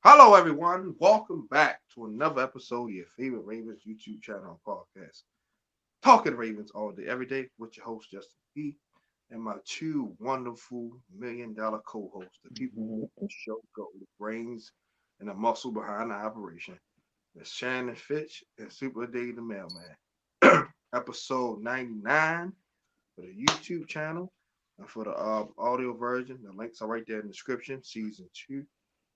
Hello, everyone. Welcome back to another episode of your favorite Ravens YouTube channel and podcast. Talking Ravens all day, every day with your host, Justin P. And my two wonderful $1 million co-hosts, the people who make the show go, the brains and the muscle behind the operation. It's Shannon Finch and Super Dave the Mailman. Episode 99 for the YouTube channel. And for the audio version, the links are right there in the description. Season 2,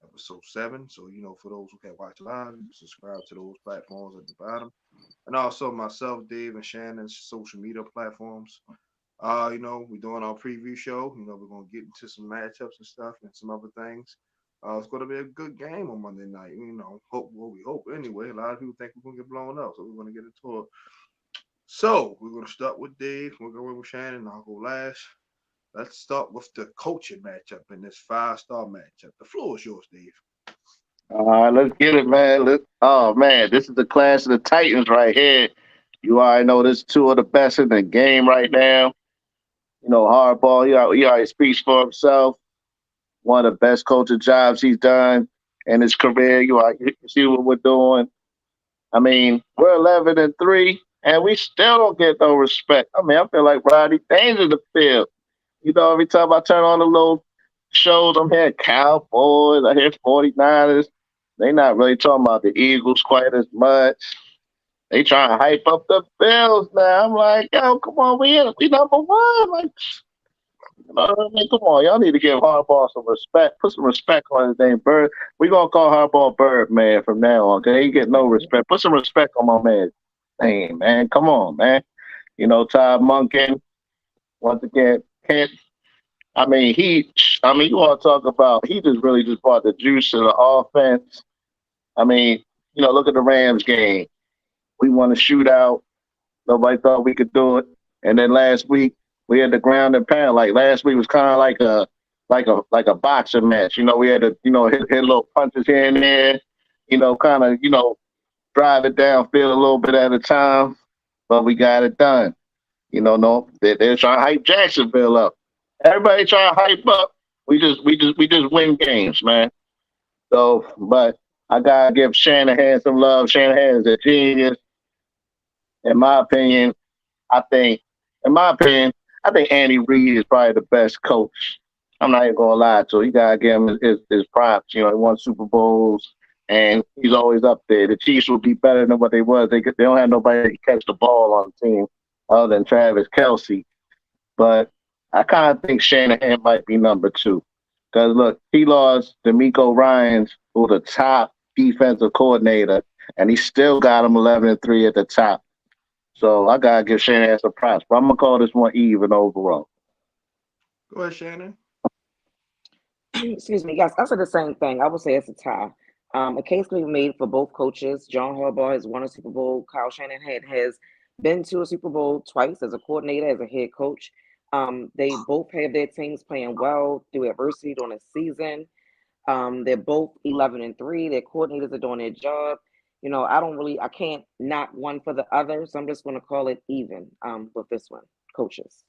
episode 7. So, for those who can't watch live, you can subscribe to those platforms at the bottom. And also myself, Dave, and Shannon's social media platforms. We're doing our preview show. We're going to get into some matchups and stuff and some other things. It's going to be a good game on Monday night. We hope anyway. A lot of people think we're going to get blown up, so we're going to get into it. So we're going to start with Dave. We'll go with Shannon. I'll go last. Let's start with the coaching matchup in this five-star matchup. The floor is yours, Dave. All right, let's get it, man. Oh man, this is the class of the Titans right here. You already know this two of the best in the game right now. Hardball, he already speaks for himself. One of the best coaching jobs he's done in his career. You see what we're doing. I mean, we're 11-3, and we still don't get no respect. I mean, I feel like Rodney Danger's the field. Every time I turn on the little shows, I'm hearing Cowboys, I hear 49ers. They not really talking about the Eagles quite as much. They trying to hype up the Bills now. I'm like, yo, come on, we number one. Like, you know what I mean? Come on, y'all need to give Harbaugh some respect. Put some respect on his name, Bird. We gonna call Harbaugh Birdman from now on. Cause he get no respect. Put some respect on my man's name, man. Come on, man. Todd Monken once again can't. I mean, you want to talk about? He just really just brought the juice to the offense. I mean, look at the Rams game. We won a shootout. Nobody thought we could do it. And then last week we had the ground and pound. Like last week was kind of like a boxing match. We had to hit little punches here and there. Kind of drive it down, feel a little bit at a time. But we got it done. No, they're trying to hype Jacksonville up. Everybody trying to hype up. We just win games, man. So, but I gotta give Shanahan some love. Shanahan is a genius, in my opinion. I think, in my opinion, I think Andy Reid is probably the best coach. I'm not even gonna lie to you. You gotta give him his props. He won Super Bowls, and he's always up there. The Chiefs would be better than what they was. They don't have nobody that can catch the ball on the team other than Travis Kelsey. But I kind of think Shanahan might be number two. Because look, he lost D'Amico Ryans, who's the top defensive coordinator, and he still got him 11-3 at the top. So I gotta give Shanahan some props. But I'm gonna call this one even overall. Go ahead, Shannon. Excuse me. Yes, I said the same thing. I would say it's a tie. A case can be made for both coaches. John Harbaugh has won a Super Bowl. Kyle Shanahan has been to a Super Bowl twice as a coordinator, as a head coach. They both have their teams playing well through adversity during the season. They're both 11-3. Their coordinators are doing their job. I can't knock one for the other, so I'm just going to call it even with this one, coaches.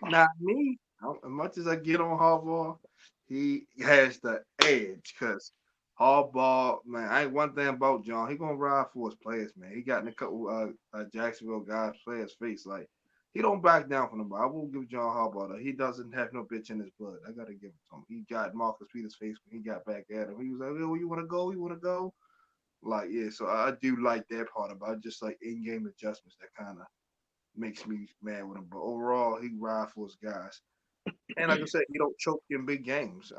Not me. As much as I get on Harbaugh, he has the edge because Harbaugh, man, I ain't one thing about John. He gonna ride for his players, man. He got in a couple Jacksonville guys players' face. Like he don't back down from the ball. I will give John Harbaugh that. He doesn't have no bitch in his blood. I gotta give it to him. He got Marcus Peters' face when he got back at him. He was like, "Yo, you wanna go? You wanna go?" Like, yeah. So I do like that part about it. Just like in-game adjustments that kind of makes me mad with him. But overall, he ride for his guys. And like I said, he don't choke you in big games.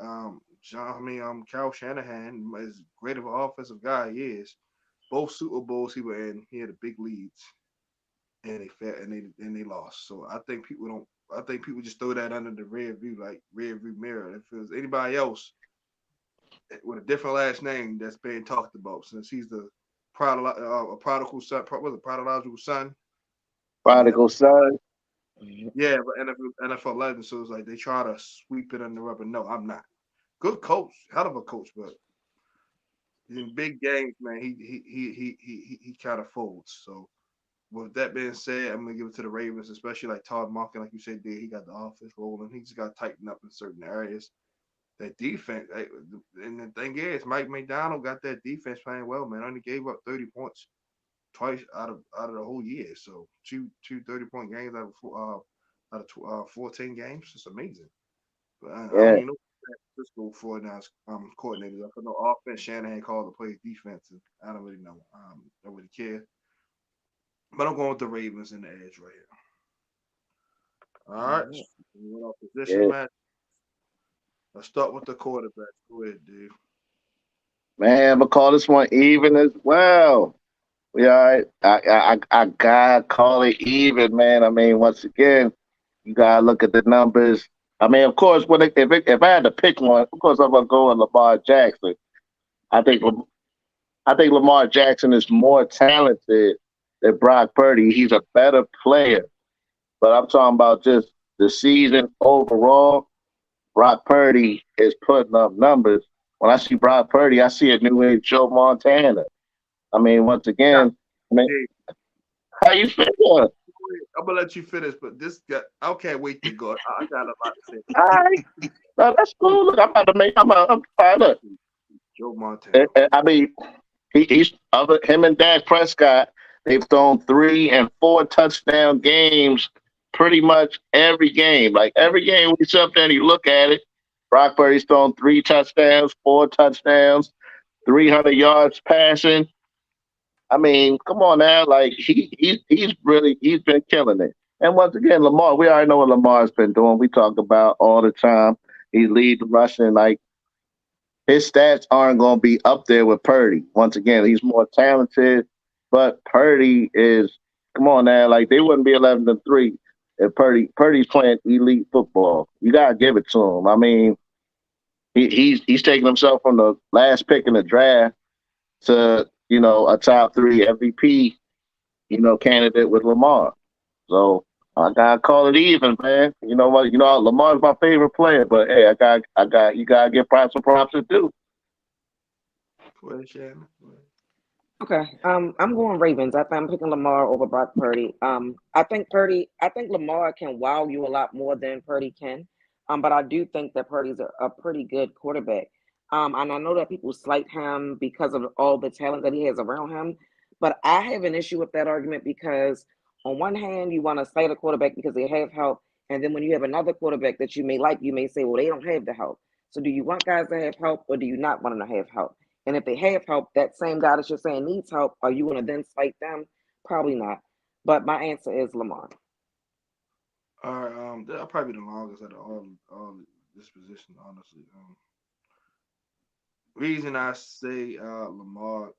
Kyle Shanahan is great of an offensive guy. He is. Both Super Bowls he were in, he had the big leads, and they lost. So I think people don't. I think people just throw that under the rear view mirror. If there's anybody else with a different last name that's being talked about, since he's the prodigal son, was it prodigal son? Yeah, Prodigal son. yeah, but NFL legend. So it's like they try to sweep it under the rubber. No, I'm not. Good coach, hell of a coach, but in big games, man, he kind of folds. So with that being said, I'm gonna give it to the Ravens, especially like Todd Monken, like you said, did he got the offense rolling. He just got to tighten up in certain areas. that defense. And the thing is, Mike McDonald got that defense playing well, man. Only gave up 30 points twice out of the whole year. So two 30-point games out of 14 games. It's amazing. But I don't Yeah, even know what Cisco for now coordinators. I know offense Shanahan called the plays defense. And I don't really know. Don't really care. But I'm going with the Ravens and the edge right here. All right. All right. What our position yeah. match? Let's start with the quarterback. Go ahead, Dave. Man, I'm gonna call this one even as well. We all right. I gotta call it even, man. I mean, once again, you gotta look at the numbers. I mean, of course, if I had to pick one, of course I'm gonna go with Lamar Jackson. I think I think Lamar Jackson is more talented than Brock Purdy. He's a better player, but I'm talking about just the season overall. Brock Purdy is putting up numbers. When I see Brock Purdy, I see a new age Joe Montana. I mean, once Yeah, again, I mean, Dave. how you feel? I'm gonna let you finish, but this guy, I can't wait to go. I got a lot to say. All right, no, that's cool. Look, I'm about to make. I'm fine. Look, Joe Montana. I mean, he's other him and Dak Prescott. They've thrown 3 and 4 touchdown games pretty much every game. Like every game we sit up there and you look at it, Brock Purdy's thrown 3 touchdowns, 4 touchdowns, 300 yards passing. I mean, come on now, like he's been killing it. And once again, Lamar, we already know what Lamar's been doing. We talk about all the time. He lead the rushing. Like his stats aren't going to be up there with Purdy. Once again, he's more talented, but Purdy is. Come on now, like they wouldn't be 11-3 if Purdy's playing elite football. You gotta give it to him. I mean, he's taking himself from the last pick in the draft to a top 3 MVP candidate with Lamar. So I gotta call it even, man. You know what? Lamar's my favorite player, but hey, you gotta give props and props to do. Go ahead, Shannon. Go ahead. Okay. I'm going Ravens. I think I'm picking Lamar over Brock Purdy. I think Lamar can wow you a lot more than Purdy can. But I do think that Purdy's a pretty good quarterback. And I know that people slight him because of all the talent that he has around him. But I have an issue with that argument because on one hand, you want to cite a quarterback because they have help, and then when you have another quarterback that you may like, you may say, well, they don't have the help. So do you want guys to have help or do you not want them to have help? And if they have help, that same guy that you're saying needs help, are you going to then cite them? Probably not. But my answer is Lamar. All right. I'll probably be the longest out of all this position, honestly. Reason I say Lamar,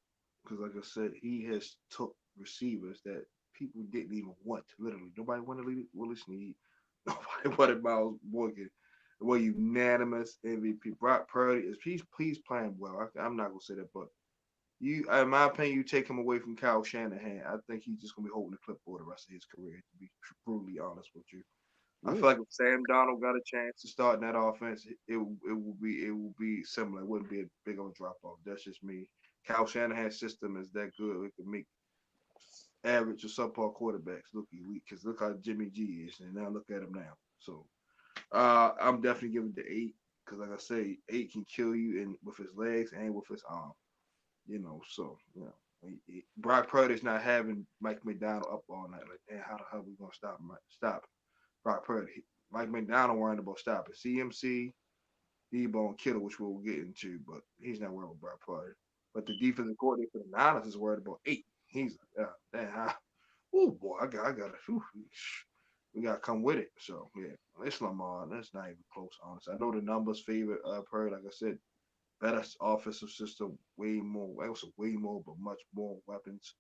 because like I said, he has took receivers that people didn't even want. Literally, nobody wanted Willie Snead. Nobody wanted Miles Morgan. Well, unanimous MVP. Brock Purdy is he's playing well. I'm not gonna say that, but in my opinion, you take him away from Kyle Shanahan. I think he's just gonna be holding the clipboard the rest of his career. To be brutally honest with you, I feel Mm. like if Sam Donald got a chance to start in that offense, it will be similar. It wouldn't be a big old drop off. That's just me. Kyle Shanahan's system is that good. It can make average or subpar quarterbacks look elite. Because look how Jimmy G is, and now look at him now. So I'm definitely giving the 8 because, like I say, 8 can kill you in with his legs and with his arm. So Brock Purdy's not having Mike McDonald up all night. Like, damn, how the hell we gonna stop him? Stop Brock Purdy. Mike McDonald worrying about stopping CMC, Deebo, and Kittle, which we'll get into, but he's not worried about Brock Purdy. But the defensive coordinator for the Niners is worried about 8. He's like, damn, oh boy, I gotta, we gotta come with it. So yeah, it's Lamar. That's not even close, honestly. I know the numbers favor Purdy. Like I said, better offensive system, way more. I also way more, but much more weapons.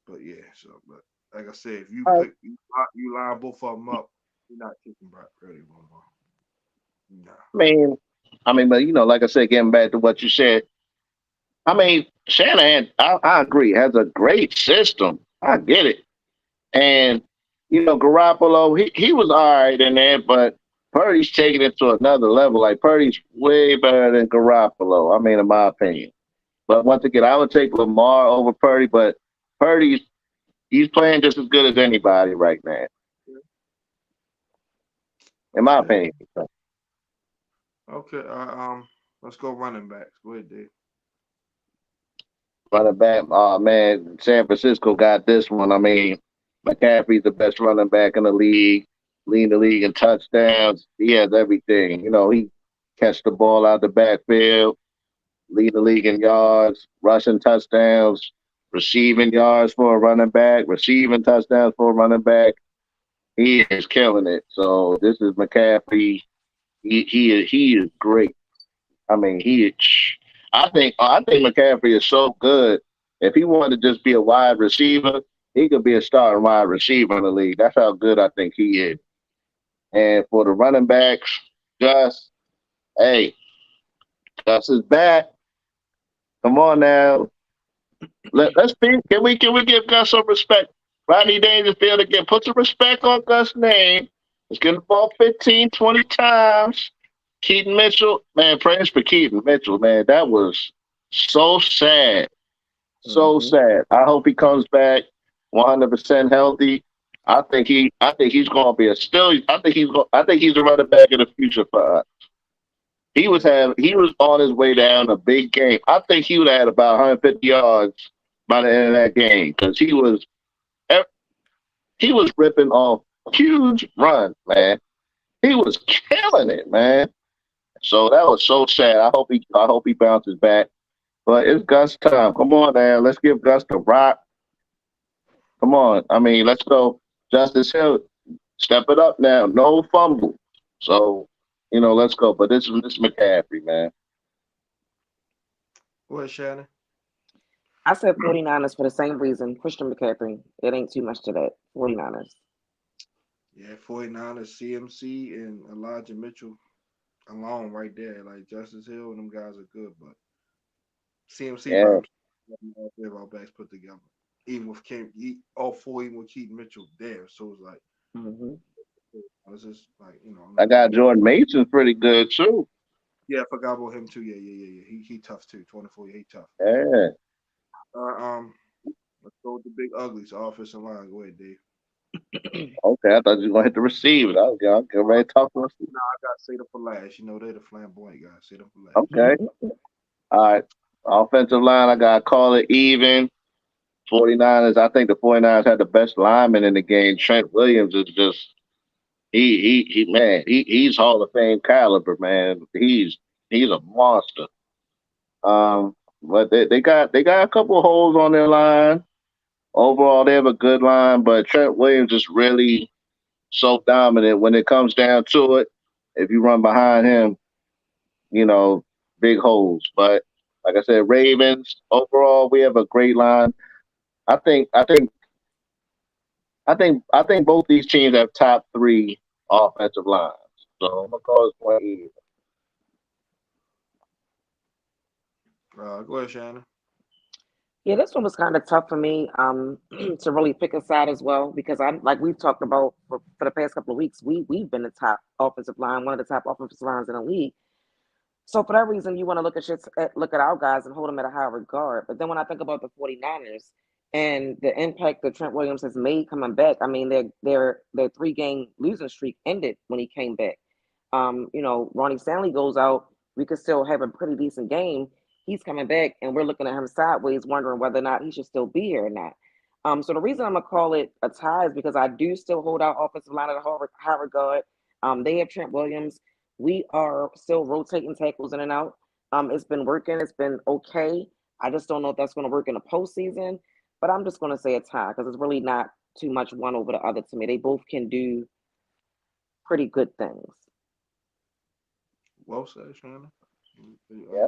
But yeah, but like I said, if you I pick you line both of them up, you're not kicking Brock Purdy no more. Nah. mean, but like I said, getting back to what you said, I mean, Shanahan, I agree, has a great system. I get it. And, Garoppolo, he was all right in there, but Purdy's taking it to another level. Like, Purdy's way better than Garoppolo, I mean, in my opinion. But once again, I would take Lamar over Purdy, but Purdy's he's playing just as good as anybody right now, in my Okay. opinion. Okay. Let's go running backs. Go ahead, Dave. Running back, oh man, San Francisco got this one. I mean, McCaffrey's the best running back in the league, leading the league in touchdowns. He has everything. He catch the ball out the backfield, lead the league in yards, rushing touchdowns, receiving yards for a running back, receiving touchdowns for a running back. He is killing it. So this is McCaffrey. He is great. I mean, I think McCaffrey is so good. If he wanted to just be a wide receiver, he could be a starting wide receiver in the league. That's how good I think he is. And for the running backs, Gus, hey, Gus is back. Come on now. Let's see. Can we give Gus some respect? Rodney Dangerfield again. Put some respect on Gus' name. He's getting the ball 15, 20 times. Keaton Mitchell, man, prayers for Keaton Mitchell, man. That was so sad. So Mm-hmm. sad. I hope he comes back 100% healthy. I think he's going to be a still. I think he's a running back in the future for us. Yeah. He was on his way down a big game. I think he would have had about 150 yards by the end of that game because he was ripping off huge runs, man. He was killing it, man. So that was so sad. I hope he bounces back. But it's Gus time. Come on, man. Let's give Gus the rock. Come on. I mean, let's go. Justice Hill, step it up now. No fumble. So, let's go. But this is McCaffrey, man. Go ahead, Shannon. I said 49ers for the same reason. Christian McCaffrey. It ain't too much to that. 49ers. Yeah, 49ers, CMC, and Elijah Mitchell alone right there. Like Justice Hill and them guys are good, but CMC by Yeah. himself, all three of our backs put together. Even with all four, even with Keaton Mitchell there. So it's like, Mm-hmm. it's just like, I'm I not got taking. Jordan Mason pretty good, too. Yeah, I forgot about him too. Yeah, yeah, yeah, yeah. He tough too. 24. Yeah, he tough. Yeah. Let's go with the big uglies, offensive line. Go ahead, Dave. Okay. I thought you were going to hit the receiver. I'll get ready to talk to receiver. Nah, I gotta say them for last. They're the flamboyant guys. Say them for last. Okay. All right. Offensive line, I got to call it even. 49ers, I think the 49ers had the best lineman in the game. Trent Williams is just man, he's Hall of Fame caliber, man. He's a monster. But they got a couple of holes on their line. Overall, they have a good line, but Trent Williams is really so dominant when it comes down to it. If you run behind him, you know, big holes. But like I said, Ravens, overall, we have a great line. I think I think I think both these teams have top three offensive lines. So I'm gonna call this one even. Go ahead, Shannon. Yeah, this one was kind of tough for me to really pick a side as well because I like we've talked about for the past couple of weeks we've been the top offensive line, one of the top offensive lines in the league. So for that reason, you want to look at our guys and hold them at a high regard. But then when I think about the 49ers and the impact that Trent Williams has made coming back, I mean their 3 game losing streak ended when he came back. Ronnie Stanley goes out, we could still have a pretty decent game. He's coming back, and we're looking at him sideways, wondering whether or not he should still be here or not. So the reason I'm gonna call it a tie is because I do still hold our offensive line at a high regard. They have Trent Williams. We are still rotating tackles in and out. It's been working. It's been okay. I just don't know if that's going to work in the postseason. But I'm just going to say a tie because it's really not too much one over the other to me. They both can do pretty good things. Well said, Shannon. Yeah.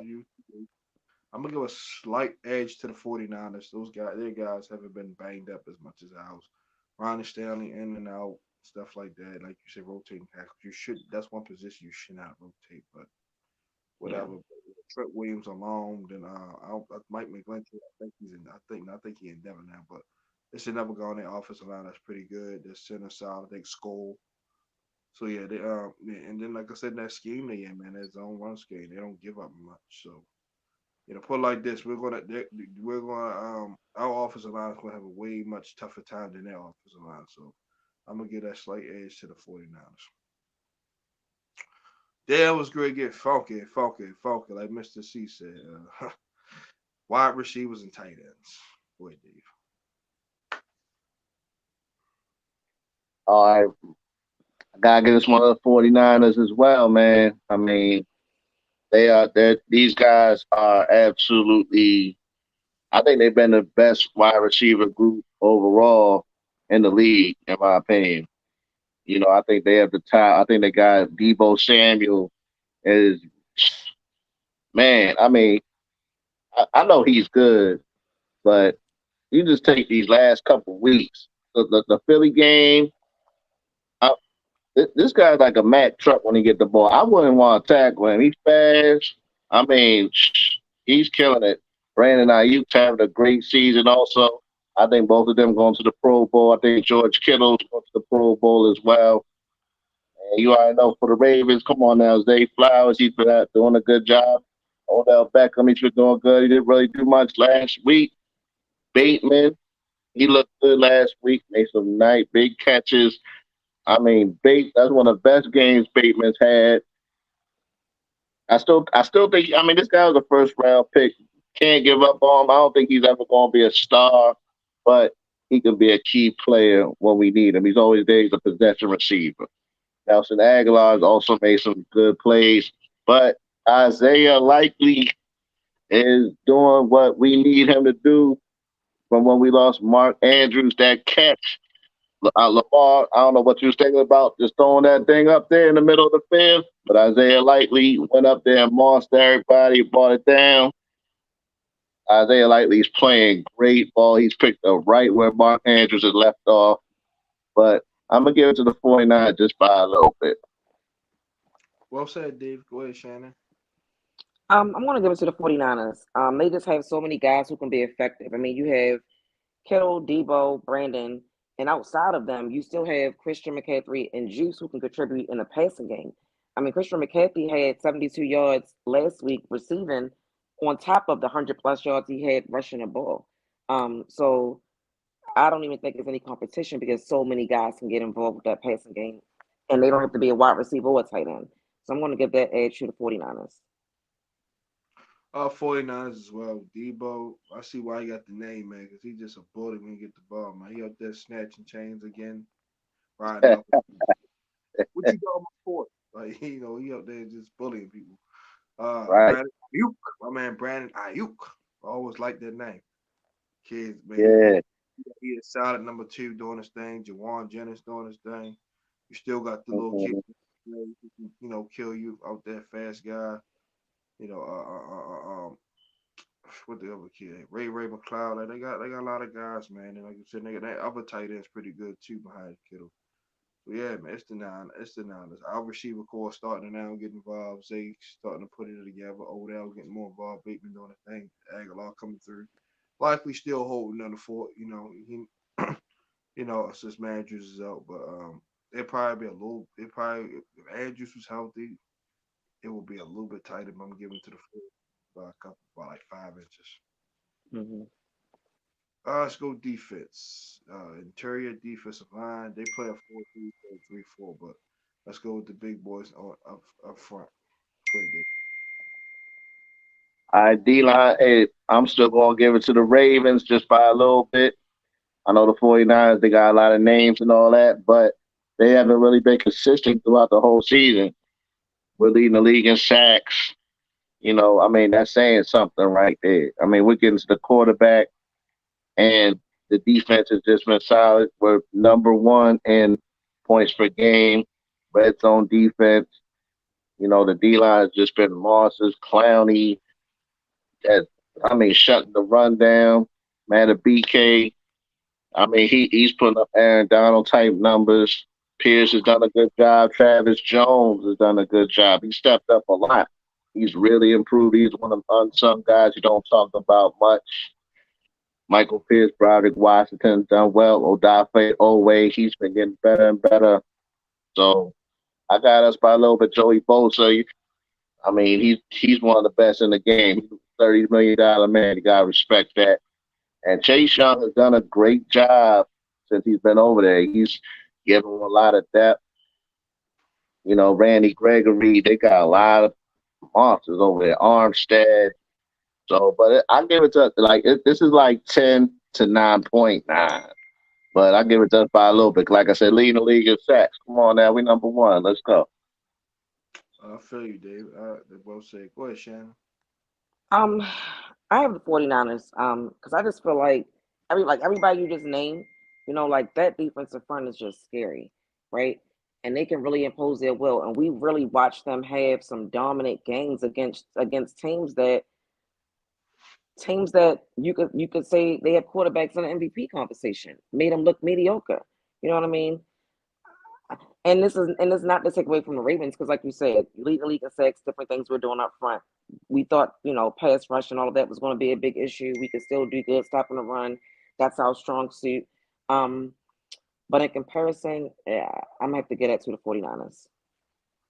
I'm gonna give a slight edge to the 49ers. Their guys haven't been banged up as much as ours. Ronnie Stanley in and out, stuff like that. Like you said, rotating tackles. That's one position you should not rotate, but Yeah. whatever. Trent Williams alone, then Mike McGlinchey. I think he in Denver now, but they should never go on their offensive line. That's pretty good. Their center solid. They score. So yeah, yeah, and then like I said, in that scheme they in, man, that zone run scheme, they don't give up much. So put it like this, our offensive line is gonna have a way much tougher time than their offensive line. So I'm gonna give that slight edge to the 49ers. Dale was great, get funky, funky, funky, like Mr. C said. Wide receivers and tight ends. Boy, Dave. All right, I gotta give this one of the 49ers as well, man. I mean, these guys are absolutely. I think they've been the best wide receiver group overall in the league, in my opinion. I think they have the top. I think they got Deebo Samuel is man. I mean, I know he's good, but you just take these last couple weeks. The Philly game, I, this guy's like a Mack truck when he get the ball. I wouldn't want to tackle him. He's fast. I mean, he's killing it. Brandon Ayuk's having a great season also. I think both of them going to the Pro Bowl. I think George Kittle's going to the Pro Bowl as well. And you already know for the Ravens, come on now, Zay Flowers, he's been out doing a good job. Odell Beckham, he's been doing good. He didn't really do much last week. Bateman, he looked good last week, made some nice big catches. I mean, that's one of the best games Bateman's had. I still think. I mean, this guy was a first round pick. Can't give up on him. I don't think he's ever going to be a star, but he can be a key player when we need him. He's always there. He's a possession receiver. Nelson Aguilar has also made some good plays, but Isaiah Likely is doing what we need him to do from when we lost Mark Andrews. That catch, Lamar, I don't know what you was thinking about just throwing that thing up there in the middle of the field, but Isaiah Likely went up there and mossed everybody, brought it down. Isaiah Likely's playing great ball. He's picked up right where Mark Andrews has left off, but I'm going to give it to the 49 just by a little bit. Well said, Dave. Go ahead, Shannon. I'm going to give it to the 49ers. They just have so many guys who can be effective. I mean, you have Kittle, Deebo, Brandon, and outside of them, you still have Christian McCaffrey and Juice who can contribute in the passing game. I mean, Christian McCaffrey had 72 yards last week receiving on top of the 100 plus yards he had rushing the ball. So I don't even think there's any competition because so many guys can get involved with that passing game and they don't have to be a wide receiver or a tight end. So I'm going to give that edge to the 49ers. 49ers as well. Deebo, I see why he got the name, man, because he's just a bully when he get the ball, man. He up there snatching chains again, riding up. What you got on my court? Like, he up there just bullying people. Right? Brandon Ayuk, my man Brandon Ayuk. I always like that name. Kids, man. Yeah. He is solid number two doing his thing. Jawan Jennings doing his thing. You still got the little kid, Mhm. kill you out there, fast guy. You know, what the other kid? Ray McLeod. Like they got a lot of guys, man. And like you said, that other tight end's pretty good too behind Kittle. So yeah, man, it's the Niners. Our receiver core starting to now get involved. Zay starting to put it together. Odell getting more involved. Bateman doing a thing. Aguilar coming through. Likely still holding on the fort. Since Andrews is out, but it probably be a little. It probably if Andrews was healthy, it will be a little bit tighter. But I'm giving to the fort by a couple, by like 5 inches. Mm-hmm. Let's go defense. Interior defensive line. They play a 4-3-4, but let's go with the big boys up front. Go ahead, Dave. All right, D line. Hey, I'm still going to give it to the Ravens just by a little bit. I know the 49ers, they got a lot of names and all that, but they haven't really been consistent throughout the whole season. We're leading the league in sacks. I mean, that's saying something right there. I mean, we're getting to the quarterback, and the defense has just been solid. We're number one in points per game, red zone defense. The D line has just been monsters. Clowney, that I mean, shutting the run down. Man, the BK. I mean, he's putting up Aaron Donald type numbers. Pierce has done a good job. Travis Jones has done a good job. He stepped up a lot. He's really improved. He's one of the unsung guys you don't talk about much. Michael Pierce, Broderick Washington's done well. Odafe Owe, he's been getting better and better. So I got us by a little bit. Joey Bosa, I mean, he's one of the best in the game. He's a $30 million man. You gotta respect that. And Chase Young has done a great job since he's been over there. He's given him a lot of depth. Randy Gregory. They got a lot of monsters over there. Armstead. So, but I give it to this is like 10 to 9.9. But I give it to us by a little bit. Like I said, leading the league in sacks. Come on now, we number one. Let's go. I feel you, Dave. They both say, go ahead, Shannon. Um, I have the 49ers. Because I just feel like everybody you just named, like that defensive front is just scary, right? And they can really impose their will. And we really watched them have some dominant games against teams that you could say they have quarterbacks in the MVP conversation, made them look mediocre. You know what I mean? And this is not to take away from the Ravens because, like you said, lead the league in sacks, different things we're doing up front. We thought pass rush and all of that was going to be a big issue. We could still do good stopping the run. That's our strong suit. Um, but in comparison, yeah, I'm gonna have to get it to the 49ers.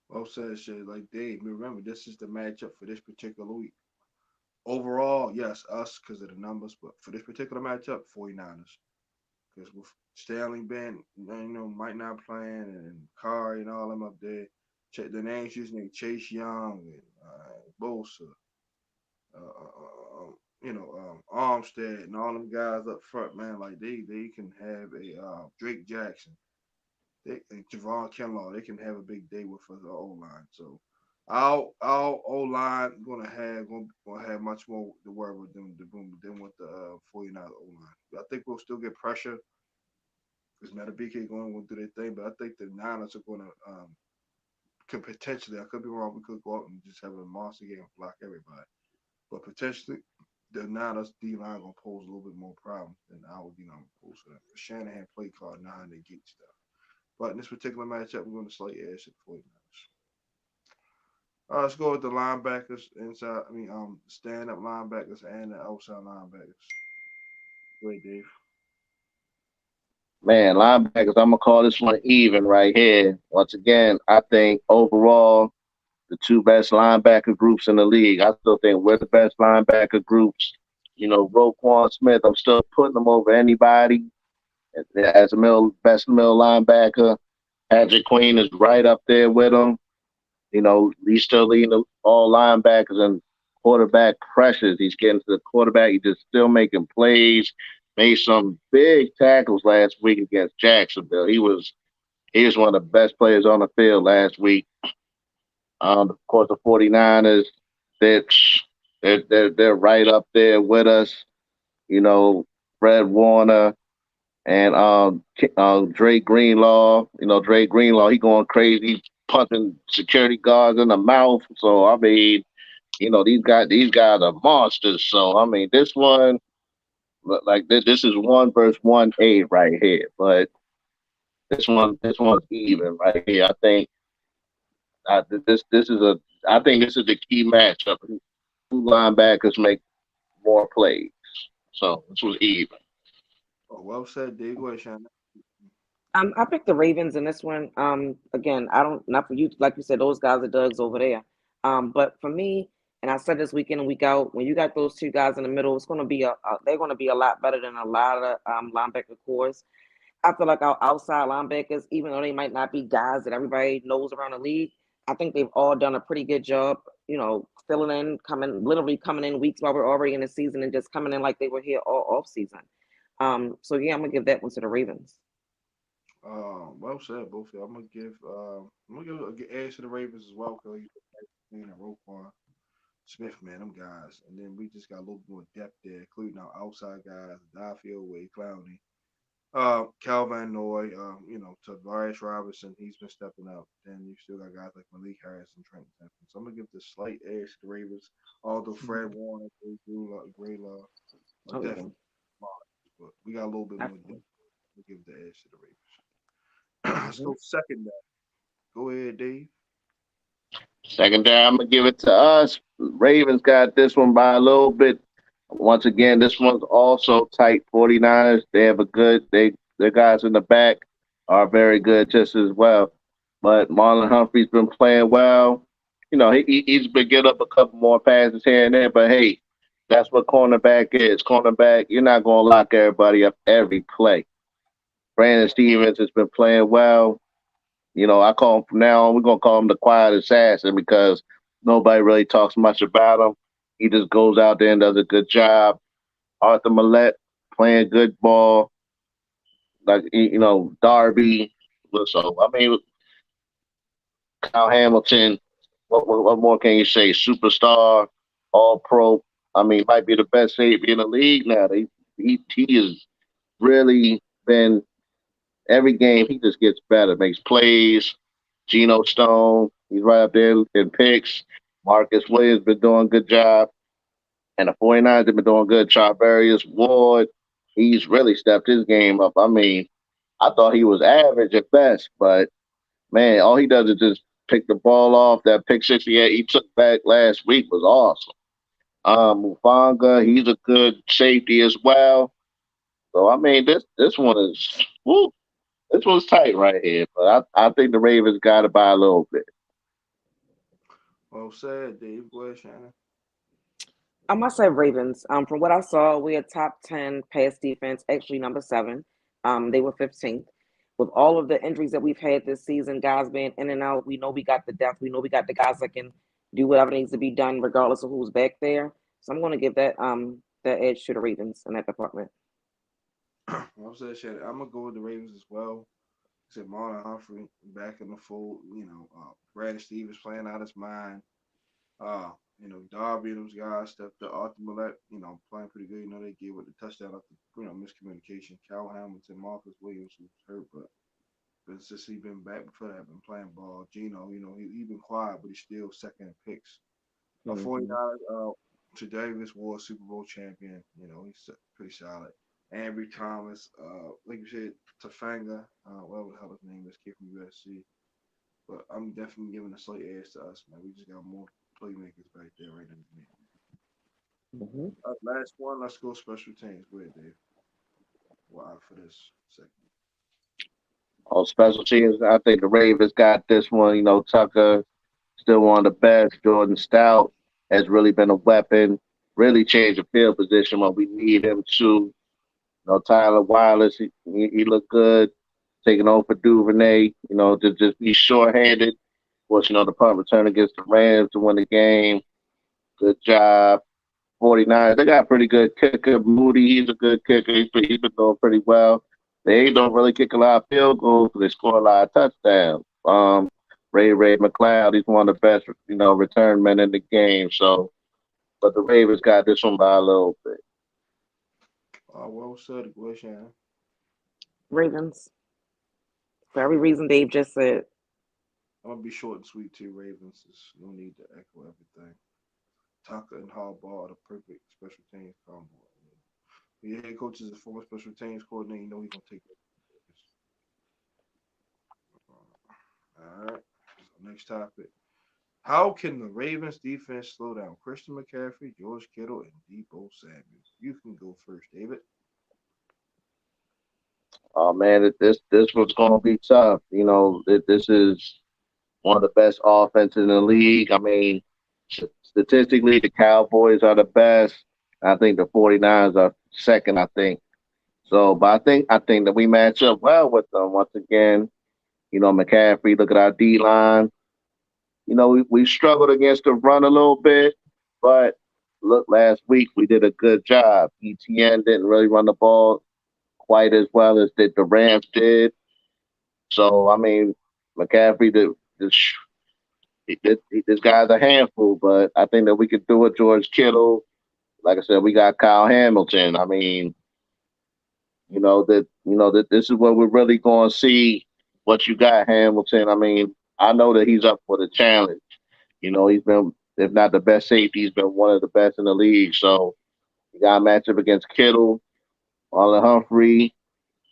Well said, shit. Like Dave, remember, this is the matchup for this particular week. Overall, yes, us because of the numbers, but for this particular matchup, 49ers. Because with Stanley Ben, might not playing, and Curry and all them up there, the names using Chase Young and Bosa, Armstead and all them guys up front, man, like they can have a Drake Jackson, Javon Kinlaw, they can have a big day with us O line. So our O line gonna have much more to worry with than with the 49 O line. I think we'll still get pressure because Matabike going through their thing, but I think the Niners are gonna could potentially, I could be wrong, we could go out and just have a monster game and block everybody. But potentially the Niners D line gonna pose a little bit more problems than our D line will pose for them. Shanahan play card 9 get stuff. But in this particular matchup, we're going to slight edge at the 49ers. All right, let's go with the linebackers inside. Stand up linebackers and the outside linebackers. Wait, Dave. Man, linebackers, I'm gonna call this one even right here. Once again, I think overall the two best linebacker groups in the league. I still think we're the best linebacker groups. Roquan Smith, I'm still putting him over anybody as a best middle linebacker. Patrick Queen is right up there with him. He's still leading all linebackers and quarterback pressures. He's getting to the quarterback. He's just still making plays. Made some big tackles last week against Jacksonville. He was one of the best players on the field last week. Of course, the 49ers, they're, they're right up there with us. Fred Warner and Drake Greenlaw. Drake Greenlaw, he going crazy, punching security guards in the mouth. So I mean, these guys are monsters. So I mean, this one, like this is 1 versus 1A right here. But this one's even right here. I think this is a I think this is the key matchup. Two linebackers make more plays. So this was even. Oh, well said, Dave. Go ahead, Shannon. I picked the Ravens in this one. Again, I don't not for you, like you said, those guys are Doug's over there. But for me, and I said this week in and week out, when you got those two guys in the middle, it's going to be they're going to be a lot better than a lot of linebacker cores. I feel like our outside linebackers, even though they might not be guys that everybody knows around the league, I think they've all done a pretty good job. Filling in, literally coming in weeks while we're already in the season and just coming in like they were here all off season. So yeah, I'm gonna give that one to the Ravens. Well said, both of you. I'm gonna give an edge to the Ravens as well because you Roquan Smith, man, them guys, and then we just got a little more depth there, including our outside guys, Daffield, Wade Clowney, Calvin Noy, Tavares Robinson, he's been stepping up. Then you still got guys like Malik Harris and Trent Simpson. So I'm gonna give this slight edge to the Ravens, although Fred Warner, Graylaw are Oh yeah. definitely smart, but we got a little bit more depth. We'll give the edge to the Ravens. Let's Mm-hmm. go second down. Go ahead, Dave. Second down, I'm gonna give it to us. Ravens got this one by a little bit. Once again, this one's also tight. 49ers, they have a good their guys in the back are very good just as well. But Marlon Humphrey's been playing well. He's been getting up a couple more passes here and there, but hey, that's what cornerback is. Cornerback, you're not gonna lock everybody up every play. Brandon Stevens has been playing well. I call him from now on. We're gonna call him the quiet assassin because nobody really talks much about him. He just goes out there and does a good job. Arthur Millette playing good ball, like Darby. So I mean, Kyle Hamilton. What more can you say? Superstar, All Pro. I mean, might be the best safety in the league now. He has really been every game. He just gets better, makes plays. Geno Stone, he's right up there in picks. Marcus Williams been doing a good job. And the 49ers have been doing good. Charvarius Ward, he's really stepped his game up. I mean, I thought he was average at best, but man, all he does is just pick the ball off. That pick 68 he took back last week was awesome. Mufanga, he's a good safety as well. So I mean, this one is woo, this one's tight right here. But I think the Ravens got to buy a little bit. Well said, Dave. Go ahead, Shannon. I must say Ravens. From what I saw, we're a top 10 pass defense, actually number seven. They were 15th. With all of the injuries that we've had this season, guys being in and out, we know we got the depth. We know we got the guys that can do whatever needs to be done, regardless of who's back there. So I'm going to give that edge to the Ravens in that department. Well said, Shannon. I'm gonna go with the Ravens as well. Said Marlon Humphrey back in the fold. Brandon Stevens playing out his mind. Darby and those guys stepped up. Arthur Millette, playing pretty good. They gave with the touchdown after, miscommunication. Cal Hamilton, Marcus Williams, who's hurt, but since he been back before that, been playing ball. Gino, he been quiet, but he's still second in picks. 49ers, Tre'Davious Ward, Super Bowl champion. He's pretty solid. Ambry Thomas, like you said, Tafanga, whatever the hell his name is, kid from USC. But I'm definitely giving a slight edge to us, man. We just got more playmakers back there right underneath. Last one, let's go special teams. Go ahead, Dave. We're out for this segment. On special teams, I think the Ravens got this one. Tucker still one of the best. Jordan Stout has really been a weapon. Really changed the field position when we need him to. Tyler Wireless, he looked good. Taking over for Duvernay, to just be short-handed. Of course, the punt return against the Rams to win the game. Good job. 49, they got a pretty good kicker. Moody, he's a good kicker. He's been doing pretty well. They don't really kick a lot of field goals, but they score a lot of touchdowns. Ray McLeod, he's one of the best, return men in the game. So, but the Ravens got this one by a little bit. Well said. Go ahead, Shannon. Ravens. For every reason Dave just said. I'm gonna be short and sweet too. Ravens. There's no need to echo everything. Tucker and Harbaugh are the perfect special teams combo. Your head coach is a former special teams coordinator. He's gonna take that. All right. So next topic. How can the Ravens defense slow down Christian McCaffrey, George Kittle, and Deebo Samuel? You can go first, David. Oh man, this was gonna be tough. This is one of the best offenses in the league. I mean, statistically, the Cowboys are the best. I think the 49ers are second, I think. So, but I think that we match up well with them once again. McCaffrey, look at our D line. We struggled against the run a little bit, but look, last week we did a good job. ETN didn't really run the ball quite as well as the Rams did. So, I mean, McCaffrey, this guy's a handful, but I think that we could do it. George Kittle, like I said, we got Kyle Hamilton. I mean, that this is where we're really going to see what you got, Hamilton. I mean, I know that he's up for the challenge. He's been, if not the best safety, he's been one of the best in the league. So you got a matchup against Kittle, Marlon Humphrey.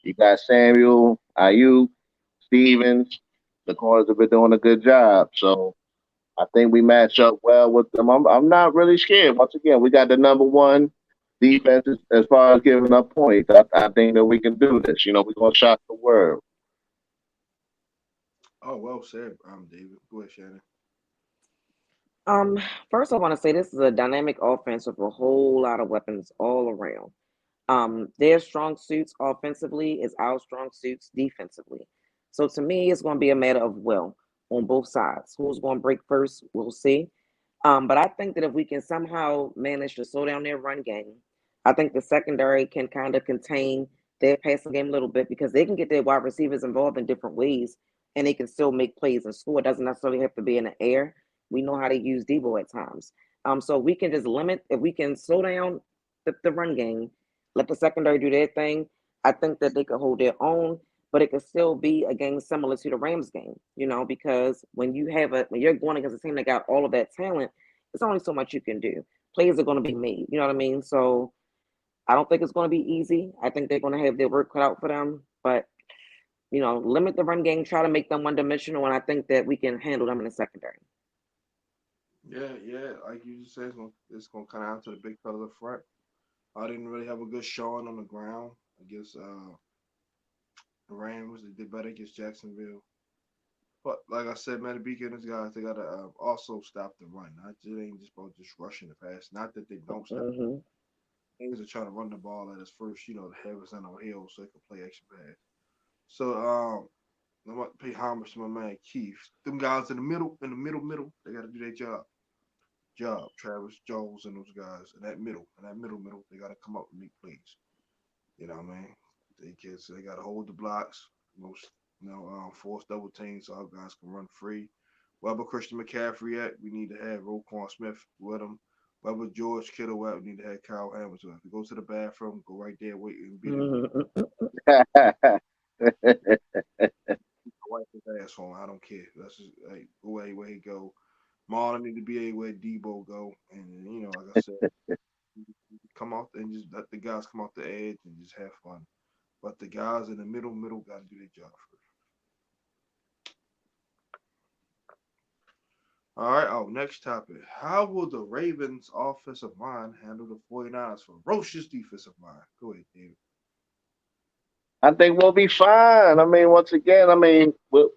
You got Samuel, Ayuk, Stevens. The corners have been doing a good job. So I think we match up well with them. I'm not really scared. Once again, we got the number one defense as far as giving up points. I think that we can do this. We're going to shock the world. Oh, well said, David. Go ahead, Shannon. First I want to say this is a dynamic offense with a whole lot of weapons all around. Their strong suits offensively is our strong suits defensively. So to me, it's going to be a matter of will on both sides. Who's going to break first, we'll see. But I think that if we can somehow manage to slow down their run game, I think the secondary can kind of contain their passing game a little bit because they can get their wide receivers involved in different ways and they can still make plays and score. It doesn't necessarily have to be in the air. We know how to use Deebo at times. So we can just limit, if we can slow down the run game, let the secondary do their thing, I think that they could hold their own, but it could still be a game similar to the Rams game, because when you're going against a team that got all of that talent, it's only so much you can do. Plays are going to be made, you know what I mean? So I don't think it's going to be easy. I think they're going to have their work cut out for them, but limit the run game, try to make them one dimensional, and I think that we can handle them in the secondary. Yeah. Like you just said, it's gonna come down to the big fella up front. I didn't really have a good showing on the ground against the Rams. They did better against Jacksonville. But like I said, man, the Beacon guys, they gotta also stop the run. Not just ain't just about just rushing the pass. Not that they don't stop. Mm-hmm. Things are trying to run the ball at us first. The have us on our heels so they can play extra pass. So I'm about to pay homage to my man Keith. Them guys in the middle, they gotta do their job. Travis Jones and those guys in that middle, they gotta come up and make plays. You know what I mean? They gotta hold the blocks, most force double teams so our guys can run free. Wherever Christian McCaffrey at, we need to have Roquan Smith with him. Wherever George Kittle at, we need to have Kyle Hamilton. If he goes to the bathroom, go right there, wait and beat him. Mm-hmm. Wipe his ass for him. I don't care. That's just go where he go. Marlon need to be where Deebo go, and like I said, come off and just let the guys come off the edge and just have fun. But the guys in the middle got to do their job first. All right, our next topic. How will the Ravens offensive line handle the 49ers ferocious defensive line? Go ahead, David. I think we'll be fine. I mean, once again,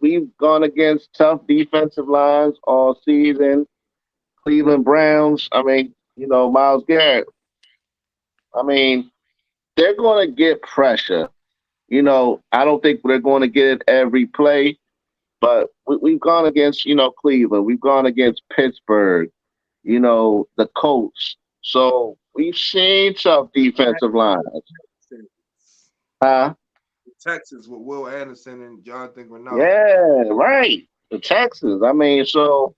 we've gone against tough defensive lines all season. Cleveland Browns. Miles Garrett. I mean, they're going to get pressure. I don't think they're going to get it every play, but we've gone against, Cleveland. We've gone against Pittsburgh, the Colts. So we've seen tough defensive lines. Huh? Texas with Will Anderson and Jonathan Grenard. Yeah, right. The Texans. So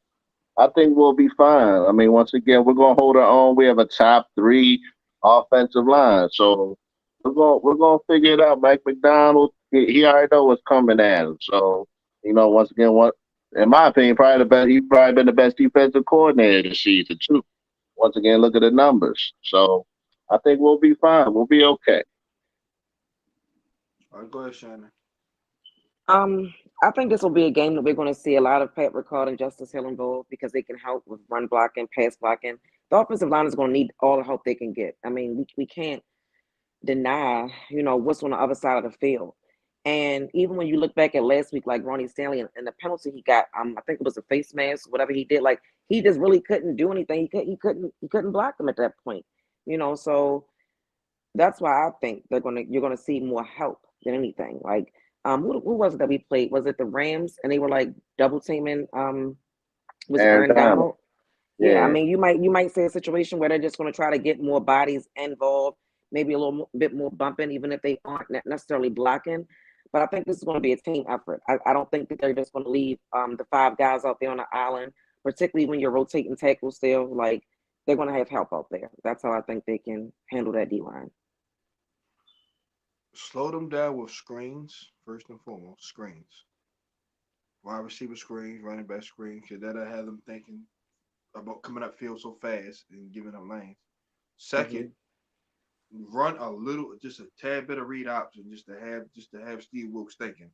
I think we'll be fine. Once again, we're gonna hold our own. We have a top three offensive line, so we're gonna figure it out. Mike McDonald, he already know what's coming at him. So once again, what in my opinion, probably the best. He's probably been the best defensive coordinator this season too. Once again, look at the numbers. So I think we'll be fine. We'll be okay. All right, go ahead, Shannon. I think this will be a game that we're going to see a lot of Pat Ricard and Justice Hill involved because they can help with run blocking, pass blocking. The offensive line is going to need all the help they can get. We can't deny, what's on the other side of the field. And even when you look back at last week, like Ronnie Stanley and the penalty he got, I think it was a face mask, whatever he did, like he just really couldn't do anything. He couldn't block them at that point. So that's why I think you're gonna see more help than anything. Like who was it that we played? Was it the Rams? And they were like double teaming was Aaron Aaron Donald. Donald. Yeah, Yeah. you might say a situation where they're just going to try to get more bodies involved, maybe a little bit more bumping, even if they aren't necessarily blocking. But I think this is going to be a team effort. I don't think that they're just going to leave the five guys out there on the island, particularly when you're rotating tackles still. Like they're going to have help out there. That's how I think they can handle that D line. Slow them down with screens first and foremost. Screens, wide receiver screens, running back screens, because that'll have them thinking about coming up field so fast and giving up lanes. Hmm. Second, run a little, just a tad bit of read option, just to have Steve Wilkes thinking.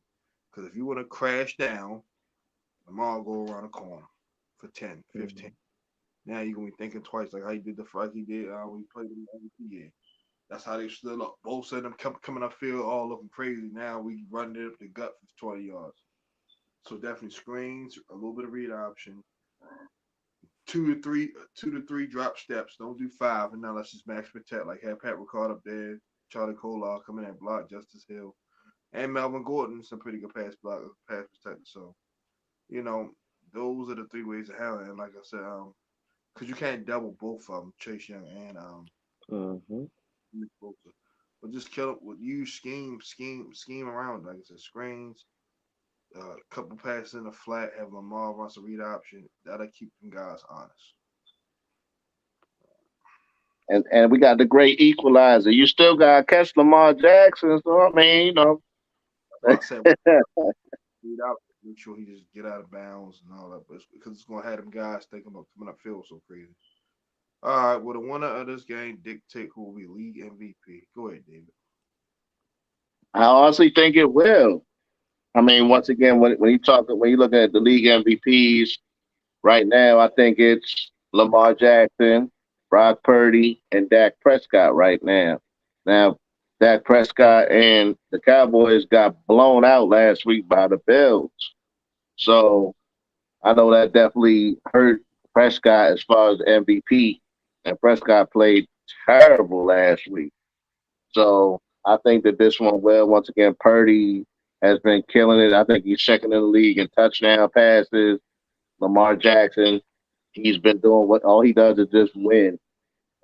Because if you want to crash down, the ball go around the corner for 10, 15. Hmm. Now you're gonna be thinking twice, like how he did the fight he did when he played in the MVP. That's how they stood up. Both of them coming up field all looking crazy. Now we running it up the gut for 20 yards. So definitely screens, a little bit of read option, two to three drop steps. Don't do five, and now let's just max protect. Like have Pat Ricard up there, Charlie Kolar come in and block Justice Hill, and Melvin Gordon is a pretty good pass protector. So you know, those are the three ways to handle it. And like I said, because you can't double both of them, Chase Young and Mm-hmm. Nick Bosa. But just kill it with you scheme around. Like I said, screens, couple passes in the flat, have Lamar runs a read option. That'll keep them guys honest. And we got the great equalizer. You still got to catch Lamar Jackson. So I mean, Well, I said read out, make sure he just get out of bounds and all that, but because it's gonna have them guys thinking about coming up field so crazy. All right, well, the winner of this game dictate who will be league MVP. Go ahead, David. I honestly think it will. I mean, once again, when you look at the league MVPs right now, I think it's Lamar Jackson, Brock Purdy, and Dak Prescott right now. Now, Dak Prescott and the Cowboys got blown out last week by the Bills. So I know that definitely hurt Prescott as far as MVP. And Prescott played terrible last week. So I think that this one will. Once again, Purdy has been killing it. I think he's second in the league in touchdown passes. Lamar Jackson, he's been doing what all he does is just win.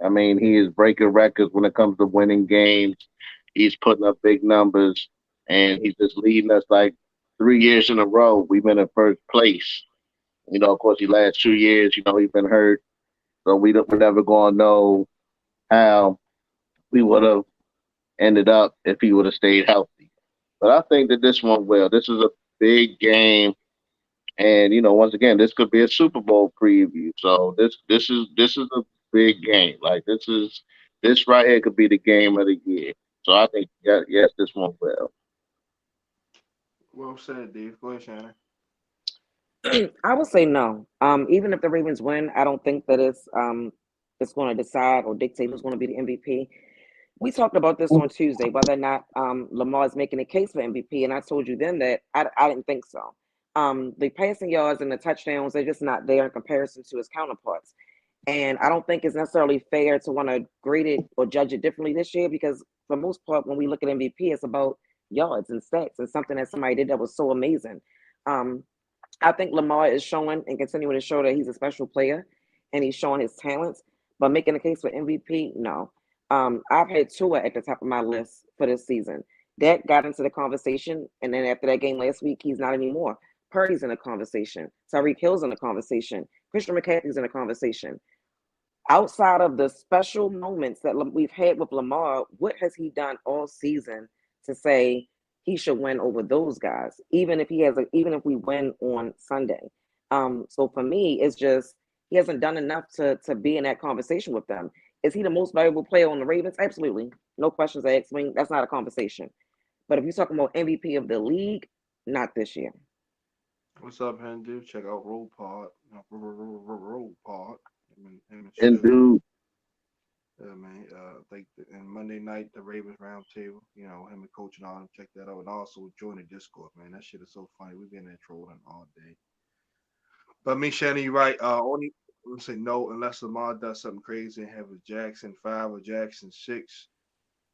I mean, he is breaking records when it comes to winning games. He's putting up big numbers, and he's just leading us like 3 years in a row. We've been in first place. Of course, the last 2 years, he's been hurt, so we're never gonna know how we would have ended up if he would have stayed healthy. But I think that this one will. This is a big game, and once again, this could be a Super Bowl preview. So this is a big game. Like this right here could be the game of the year. So I think yes, this one will. Well said, Dave. Go ahead, Shannon. I would say no. Even if the Ravens win, I don't think that it's going to decide or dictate who's going to be the MVP. We talked about this on Tuesday, whether or not Lamar is making a case for MVP, and I told you then that I didn't think so. The passing yards and the touchdowns, they're just not there in comparison to his counterparts. And I don't think it's necessarily fair to want to grade it or judge it differently this year because, for the most part, when we look at MVP, it's about yards and stats and something that somebody did that was so amazing. Um, I think Lamar is showing and continuing to show that he's a special player and he's showing his talents. But making a case for MVP, no. I've had Tua at the top of my list for this season. That got into the conversation, and then after that game last week, he's not anymore. Purdy's in the conversation. Tyreek Hill's in the conversation. Christian McCaffrey's in the conversation. Outside of the special moments that we've had with Lamar, what has he done all season to say he should win over those guys, even if we win on Sunday? So for me, it's just he hasn't done enough to be in that conversation with them. Is he the most valuable player on the Ravens? Absolutely. No questions asked. I mean, that's not a conversation. But if you're talking about MVP of the league, not this year. What's up, Hindu? Check out Roll Pod. Roll Pod. Him and And Chef. dude, Yeah, man. And Monday night the Ravens roundtable. Him and Coach and all them. Check that out, and also join the Discord, man. That shit is so funny. We've been there trolling all day. But me, Shannon, you right. Only I'm gonna say no unless Lamar does something crazy and have a Jackson 5 or Jackson 6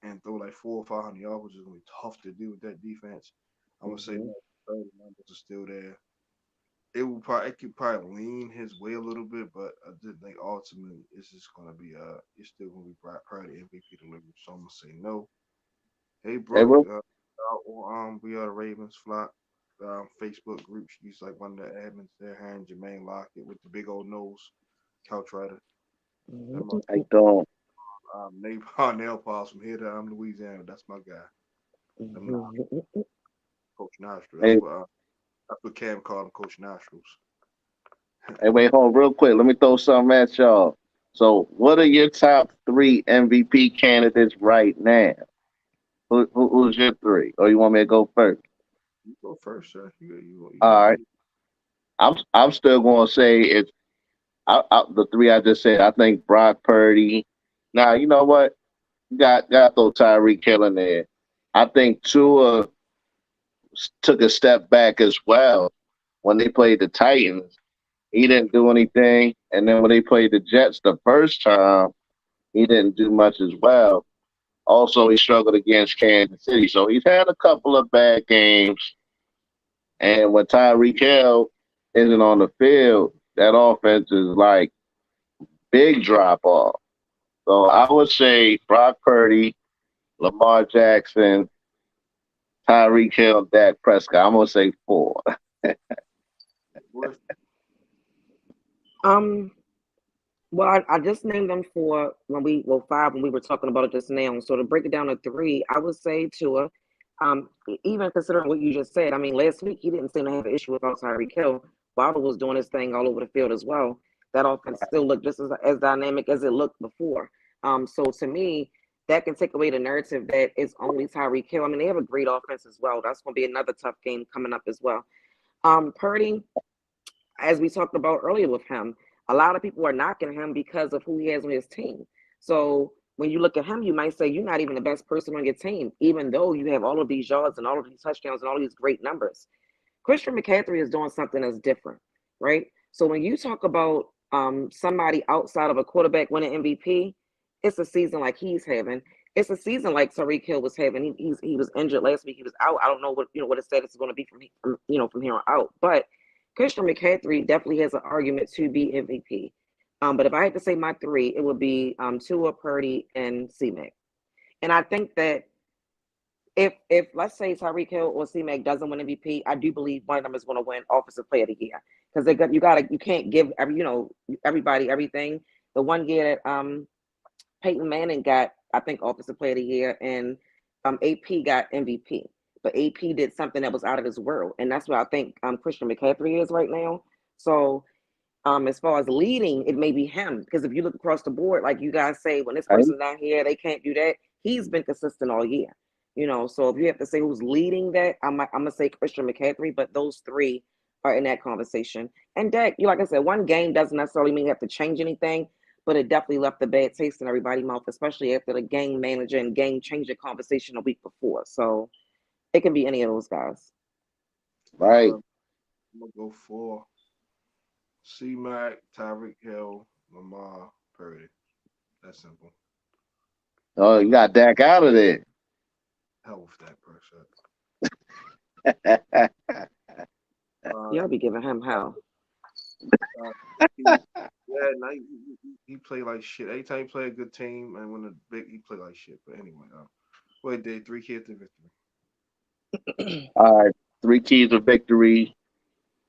and throw like 400 or 500 yards, which is gonna be tough to do with that defense. I'm gonna say Mm-hmm. no. 30 numbers are still there. It could probably lean his way a little bit, but I did think ultimately it's just gonna be it's still gonna be probably MVP delivery. So I'm gonna say no. Hey hey, Brooke, well, we are the Ravens flock Facebook group. She's like one of the admins there, her and Jermaine Lockett with the big old nose, couch rider. Them I don't. nail polish from here to Louisiana. That's my guy. Them Mm-hmm. Coach Nostril. Hey, That's what Cam called him, Coach Nostrils. hey, wait, hold on, real quick. Let me throw something at y'all. So, what are your top three MVP candidates right now? Who's your three? Or you want me to go first? You go first, sir. You All got right. me. I'm still going to say it's the three I just said. I think Brock Purdy. Now, you know what? Got to throw Tyreek Hill in there. I think Tua took a step back as well when they played the Titans. He didn't do anything, and then when they played the Jets the first time, he didn't do much as well. Also, he struggled against Kansas City, so he's had a couple of bad games. And when Tyreek Hill isn't on the field, that offense is like big drop off. So I would say Brock Purdy, Lamar Jackson, Tyreek Hill, Dak Prescott. I'm gonna say four. Um, well, I just named them for five when we were talking about it just now. So to break it down to three, I would say Tua. Even considering what you just said, I mean, last week he didn't seem to have an issue without Tyreek Hill. Waddle was doing his thing all over the field as well. That offense still looked just as dynamic as it looked before. So to me, that can take away the narrative that it's only Tyreek Hill. I mean, they have a great offense as well. That's going to be another tough game coming up as well. Purdy, as we talked about earlier with him, a lot of people are knocking him because of who he has on his team. So when you look at him, you might say you're not even the best person on your team, even though you have all of these yards and all of these touchdowns and all these great numbers. Christian McCaffrey is doing something that's different, right? So when you talk about somebody outside of a quarterback winning MVP, it's a season like he's having. It's a season like Tariq Hill was having. He was injured last week. He was out. I don't know what his status is going to be from here on out. But Christian McCaffrey definitely has an argument to be MVP. But if I had to say my three, it would be Tua, Purdy, and C-Mac. And I think that if let's say Tyreek Hill or C-Mac doesn't win MVP, I do believe one of them is going to win Offensive Player of the Year because you can't give everybody everything. The one year that Peyton Manning got, I think, Offensive Player of the Year, and AP got MVP. But AP did something that was out of this world, and that's what I think Christian McCaffrey is right now. So as far as leading, it may be him because if you look across the board, like you guys say, when this Right? person's not here, they can't do that. He's been consistent all year, So if you have to say who's leading that, I'm gonna say Christian McCaffrey, but those three are in that conversation. And Dak, like I said, one game doesn't necessarily mean you have to change anything, but it definitely left a bad taste in everybody's mouth, especially after the game manager and game changer conversation a week before. So it can be any of those guys. Right. I'm gonna go for C Mac, Tyreek Hill, Lamar, Purdy. That's simple. Oh, you got Dak out of there. Hell with that person. Y'all be giving him hell. Uh, no, he play like shit. Anytime he play a good team and when he play like shit. But anyway, wait, did three kids to victory. All right. Three keys of victory.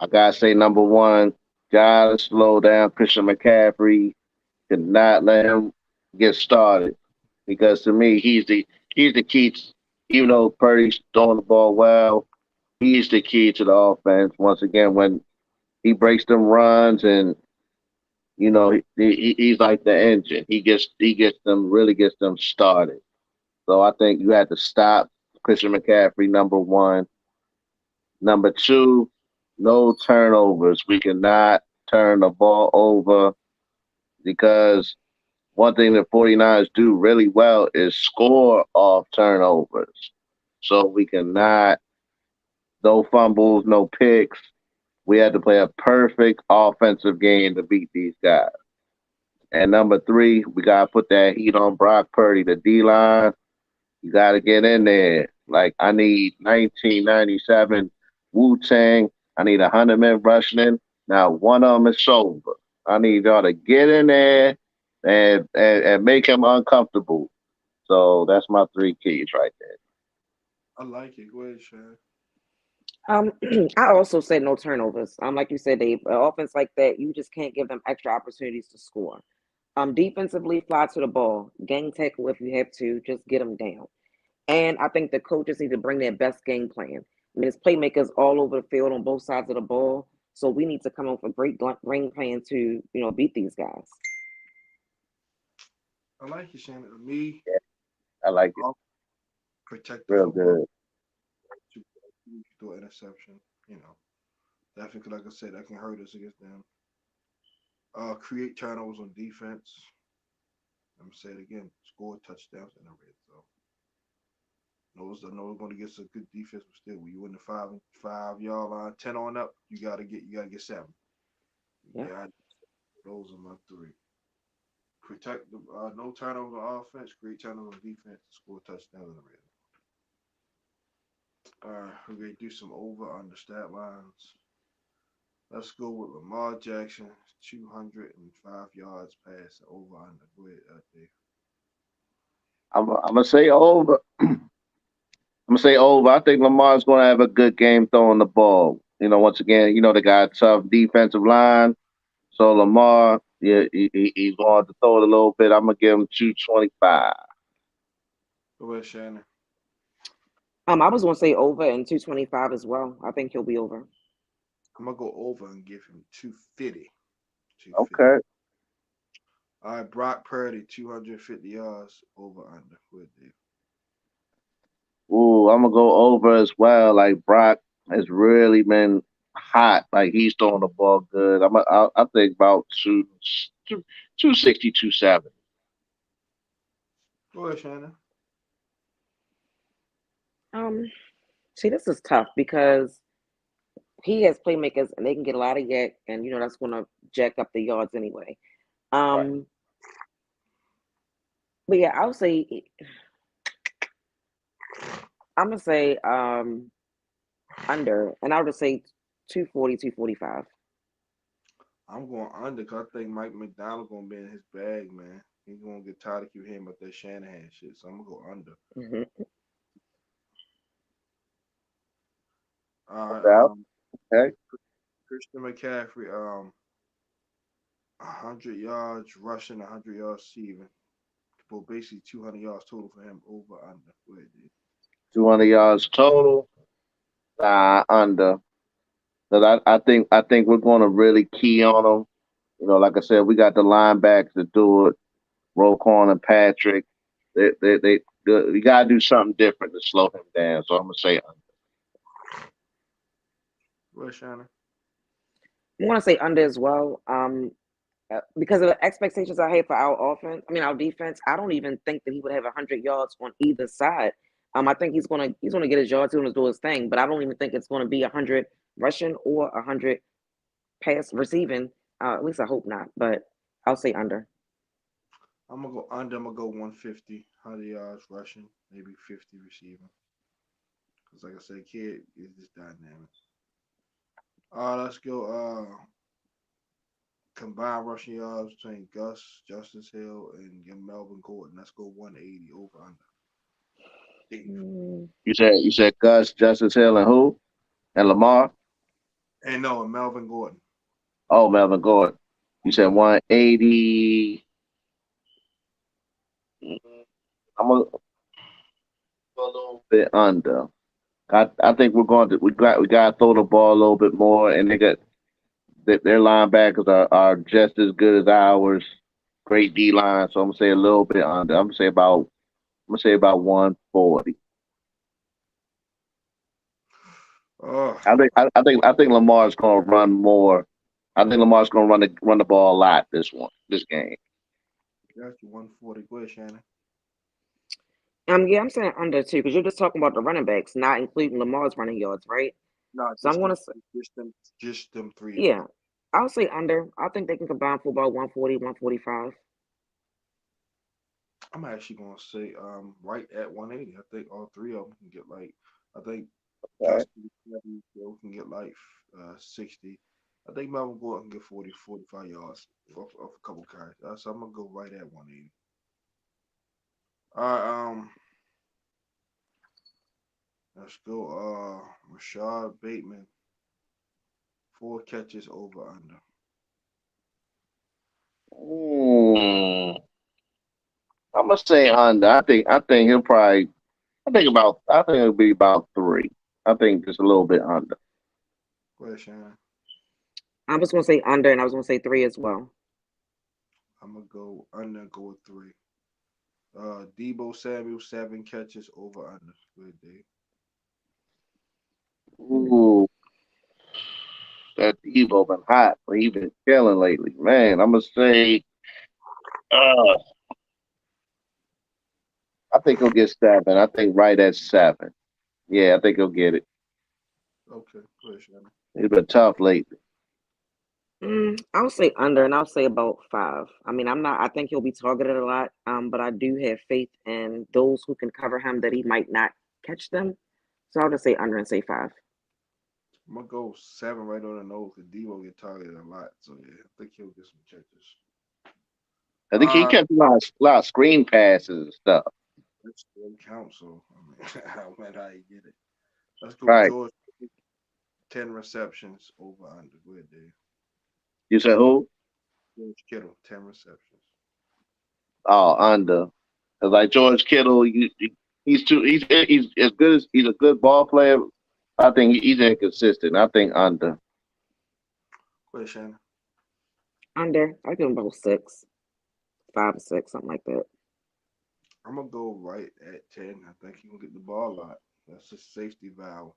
I gotta say number one, gotta slow down Christian McCaffrey. Did not let him get started because to me he's the key. Even though Purdy's throwing the ball well, he's the key to the offense. Once again, when he breaks them runs and he's like the engine. He gets them really gets them started. So I think you had to stop Christian McCaffrey. Number one. Number two, no turnovers. We cannot turn the ball over because one thing the 49ers do really well is score off turnovers. So we cannot, no fumbles, no picks. We had to play a perfect offensive game to beat these guys. And number three, we got to put that heat on Brock Purdy, the D line. You got to get in there. Like, I need 1997 Wu Tang. I need 100 men rushing in. Now, one of them is sober. I need y'all to get in there and make him uncomfortable. So that's my three keys right there. I like it. Go ahead, Shannon. Um, I also said no turnovers. Like you said, Dave, offense like that, you just can't give them extra opportunities to score. Defensively, fly to the ball, gang tackle if you have to, just get them down. And I think the coaches need to bring their best game plan. I mean, it's playmakers all over the field on both sides of the ball. So we need to come up with a great game plan to, beat these guys. I like it, Shannon. To me, I like it. I'll protect the Real football. good. To throw an interception. Definitely, like I said, that can hurt us against them. Create turnovers on defense. I'm gonna say it again. Score touchdowns in the red zone. I know we're going to get some good defense, but still, when you in the 5 yard line, 10 on up, you gotta get seven. Yeah. Yeah, those are my three. Protect the no turnovers on offense, great turnovers on defense, score touchdowns in the red. We're gonna do some over under stat lines. Let's go with Lamar Jackson, 205 yards pass over under. Go ahead, Dave. I'm gonna say over. I'm gonna say over. I think Lamar's gonna have a good game throwing the ball. Once again, they got a tough defensive line. So Lamar, yeah, he's going to throw it a little bit. I'm gonna give him 225. Go ahead, Shannon. I was gonna say over and 225 as well. I think he'll be over. I'm gonna go over and give him 250. 250. Okay. All right, Brock Purdy, 250 yards over under. Go ahead, Dave. Ooh, I'm gonna go over as well. Like Brock has really been hot. Like he's throwing the ball good. I think about 260, 270. Go ahead, Shannon. Um, See, this is tough because he has playmakers and they can get a lot of yak, and that's gonna jack up the yards anyway. Right. Um, but yeah, I'll say I'm gonna say under, and I'll just say 240, 245. I'm going under because I think Mike McDonald gonna be in his bag, man. He's gonna get tired of keep hearing about that Shanahan shit, so I'm gonna go under. Mm-hmm. All No right, doubt. Okay. Christian McCaffrey, 100 yards rushing, 100 yards receiving. Well, basically 200 yards total for him over under. Go ahead, dude. 200 yards total. Under. Because I think we're going to really key on them. Like I said, we got the linebackers to do it. Roquan and Patrick. We got to do something different to slow him down. So I'm gonna say Go ahead, Shannon. I want to say under as well. Because of the expectations I had for our offense, I mean our defense, I don't even think that he would have 100 yards on either side. I think he's gonna get his yards, he's gonna do his thing, but I don't even think it's gonna be 100 rushing or 100 pass receiving. At least I hope not, but I'll say under. I'm gonna go under. I'm gonna go 150, 100 yards rushing, maybe 50 receiving. Because like I said, kid is just dynamic. Let's go. Combined rushing yards between Gus, Justice Hill, and Melvin Gordon. Let's go 180 over under. Dave. Mm, you said Gus, Justice Hill, and who? And Lamar. And no, Melvin Gordon. Oh, Melvin Gordon. You said 180. I'm gonna go a little bit under. I think we got to throw the ball a little bit more, and their linebackers are just as good as ours. Great D line, so I'm gonna say a little bit under. I'm gonna say about 140. Oh, I think Lamar's gonna run more. I think Lamar's gonna run the ball a lot this game. got you 140. Go ahead, Shannon. yeah, I'm saying under too, because you're just talking about the running backs, not including Lamar's running yards, right? No, So I'm gonna say, just them three yeah, alone. I'll say under. I think they can combine for about 140, 145. I'm actually gonna say right at 180. I think all three of them can get like. I think Okay. Justin Hill can get like 60. I think Melvin Gordon can get 40, 45 yards off a couple carries. So I'm gonna go right at 180. All right, let's go. Rashad Bateman, 4 catches over under. Mm, I'm gonna say under. I think he'll probably. I think it'll be about 3. I think just a little bit under. Go ahead, Shannon. I was gonna say under, and I was gonna say three as well. I'm gonna go under and go with 3. Deebo Samuel, 7 catches over under. Good day. Ooh, that Deebo been hot, but he been killing lately, man. I'm gonna say. Uh, I think he'll get 7. I think right at 7. Yeah, I think he'll get it. Okay, go ahead, Shannon. He's been tough lately. I'll say under, and I'll say about 5. I mean, I'm not. I think he'll be targeted a lot. But I do have faith in those who can cover him that he might not catch them. So I'll just say under and say 5. I'm gonna go 7 right on the nose because Deebo get targeted a lot. So yeah, I think he'll get some catches. I think he Uh kept a lot of screen passes and stuff. that's still count. So I mean, how matter how you get it. Let's go Right. George. 10 receptions over under. Go ahead, Dave. You said who? George Kittle, 10 receptions. Oh, under. 'Cause like George Kittle, he's as good as he's a good ball player. I think he's inconsistent. I think under. Go ahead, Shannon. Under, I give him about 6, 5 or 6, something like that. I'm gonna go right at 10. I think he gonna get the ball a lot. That's a safety valve.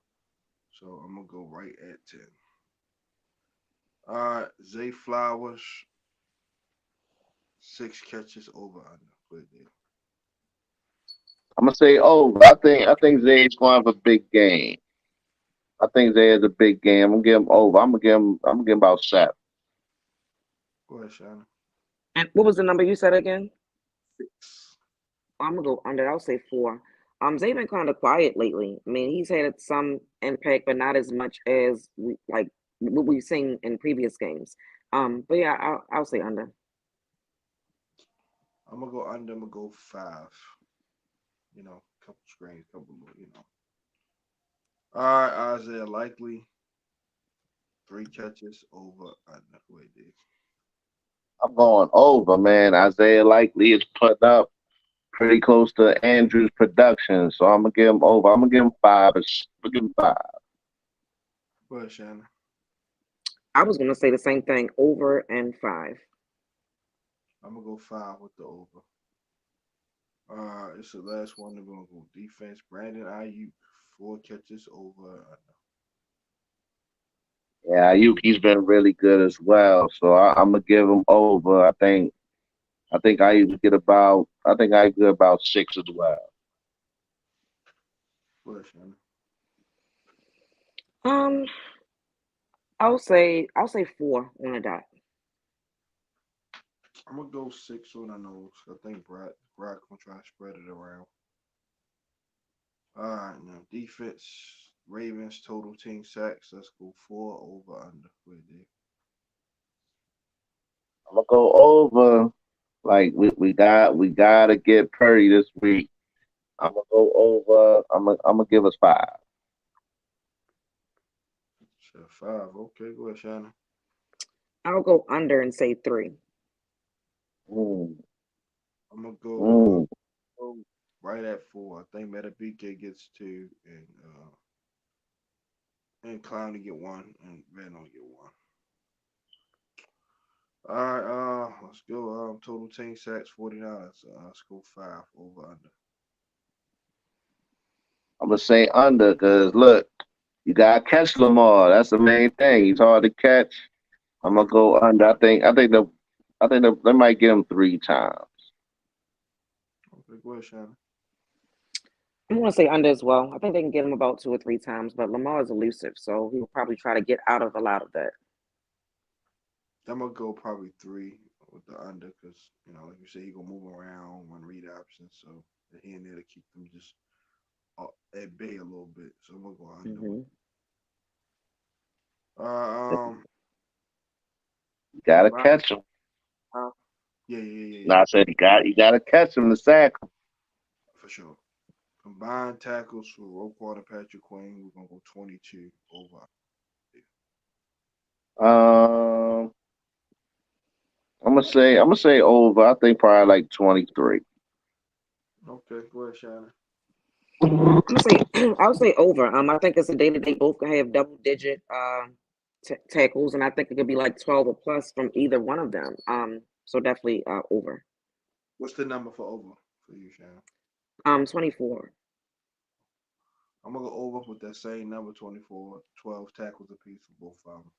So I'm gonna go right at 10. All right, Zay Flowers, 6 catches over under. Go ahead, Dave. I'm gonna say over. I think Zay's going to have a big game. I think Zay has a big game. I'm gonna give him over. I'm gonna give him about 7. Go ahead, Shannon. And what was the number you said again? 6. I'm gonna go under. I'll say 4. Zay been kind of quiet lately. I mean, he's had some impact, but not as much as what we've seen in previous games. But yeah, I'll say under. I'm gonna go under. I'm gonna go 5. Couple screens, couple. All right, Isaiah Likely, 3 catches over under. Go ahead, Dave. I'm going over, man. Isaiah likely is putting up pretty close to Andrew's production, so I'm gonna give him over. I'm gonna give him 5. I'm gonna give him 5. Go ahead, Shannon. I was gonna say the same thing, over and 5. I'm gonna go 5 with the over. It's the last one. We're gonna go defense. Brandon Ayuk, 4 catches over under. Yeah, he's been really good as well, so I'm gonna give him over. I think I even get about. I think I get about 6 as well. Go ahead, Shannon. Um, I'll say 4 on the dot. I'm gonna go 6 on the nose. I think Brad gonna try to spread it around. All right, now defense. Ravens total team sacks. Let's go 4 over under. Go ahead, Dave. I'm gonna go over. Like we gotta get Purdy this week. I'm gonna go over. I'm gonna give us 5. So 5. Okay, go ahead, Shannon. I'll go under and say 3. Mm, I'm gonna go mm. right at 4. I think Metabike gets 2, and Clown to get 1, and Van to get 1. All right, let's go. Total team sacks 49. Let's go 5 over under. I'm gonna say under because look, you gotta catch Lamar. That's the main thing. He's hard to catch. I'm gonna go under. I think they might get him 3 times. Okay, go ahead, Shannon. I'm gonna say under as well. I think they can get him about 2 or 3 times, but Lamar is elusive, so he'll probably try to get out of a lot of that. I'm gonna go probably 3 with the under because like you say, he gonna move around, run read options, so he in there to keep them just at bay a little bit. So I'm gonna go under with. Hmm. Um, You gotta combined, catch him. yeah, yeah, yeah, No, yeah, I said you gotta catch him to sack him. for sure. Combined tackles for Roquan and Patrick Queen, we're gonna go 22 over. Um, I'm gonna say over. I think probably like 23. Okay, go ahead, Shannon. I'm gonna say I'll say over. I think it's a day that they both can have double digit tackles, and I think it could be like 12 or plus from either one of them. So definitely over. What's the number for over for you, Shannon? 24. I'm gonna go over with that same number, 24, 12 tackles apiece for both of them.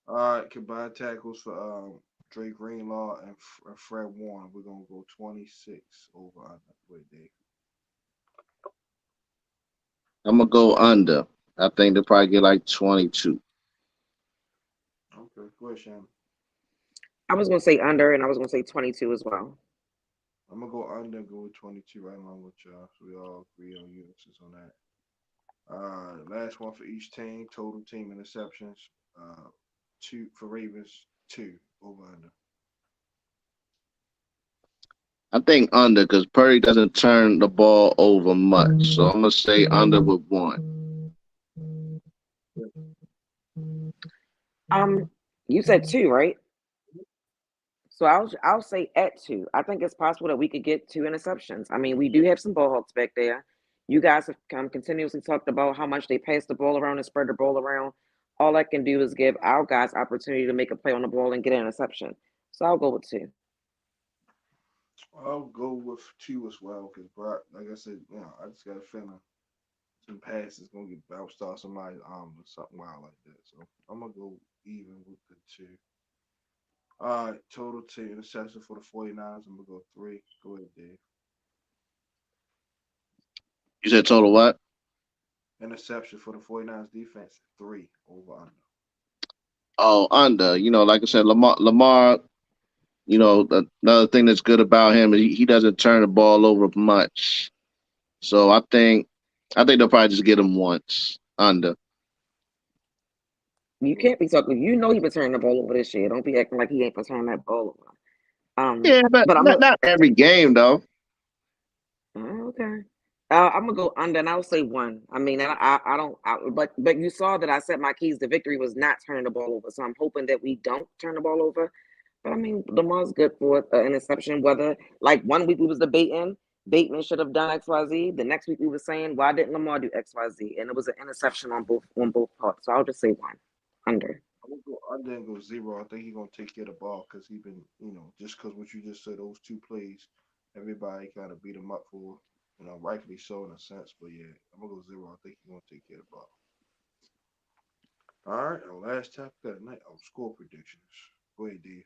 All right, combined tackles for Drake Greenlaw and Fred Warner. We're gonna go 26 over under. Wait, Dave. I'm gonna go under. I think they'll probably get like 22. Okay. Go ahead, Shannon. I was gonna say under, and I was gonna say 22 as well. I'm gonna go under and go with 22 right along with y'all. So we all agree on units on that. Last one for each team. Total team interceptions. Two for Ravens. Two over under. I think under because Purdy doesn't turn the ball over much. So I'm gonna say under with one. You said two, right? So I'll say at two. I think it's possible that we could get two interceptions. I mean, we do have some ball hawks back there. You guys have continuously talked about how much they pass the ball around and spread the ball around. All I can do is give our guys opportunity to make a play on the ball and get an interception. So I'll go with two. I'll go with two as well because Brock, like I said, I just got a feeling some passes gonna get bounced off somebody's arm or something wild like that. So I'm gonna go even with the two. All right, total team interception for the 49ers. I'm gonna go three. Go ahead, Dave. You said total what? Interception for the 49ers defense, three over under. Oh, under. Like I said, Lamar. Another thing that's good about him is he doesn't turn the ball over much. So I think they'll probably just get him once under. You can't be talking. You know he been turning the ball over this year. Don't be acting like he ain't been turning that ball over. Yeah, but But I'm not every game though. okay. I'm gonna go under, and I'll say one. I mean, I don't. But you saw that I said my keys to victory was not turning the ball over. So I'm hoping that we don't turn the ball over. But I mean, Lamar's good for an interception. Whether like 1 week we was debating Bateman should have done X Y Z. The next week we were saying why didn't Lamar do X Y Z? And it was an interception on both parts. So I'll just say one under. I'm gonna go under and go zero. I think he's gonna take care of the ball because he been, just because what you just said, those two plays, everybody kind of beat him up for, rightfully so in a sense. But yeah, I'm gonna go zero. I think he's gonna take care of the ball. All right, our last topic of the night, our score predictions. Go ahead, Dave.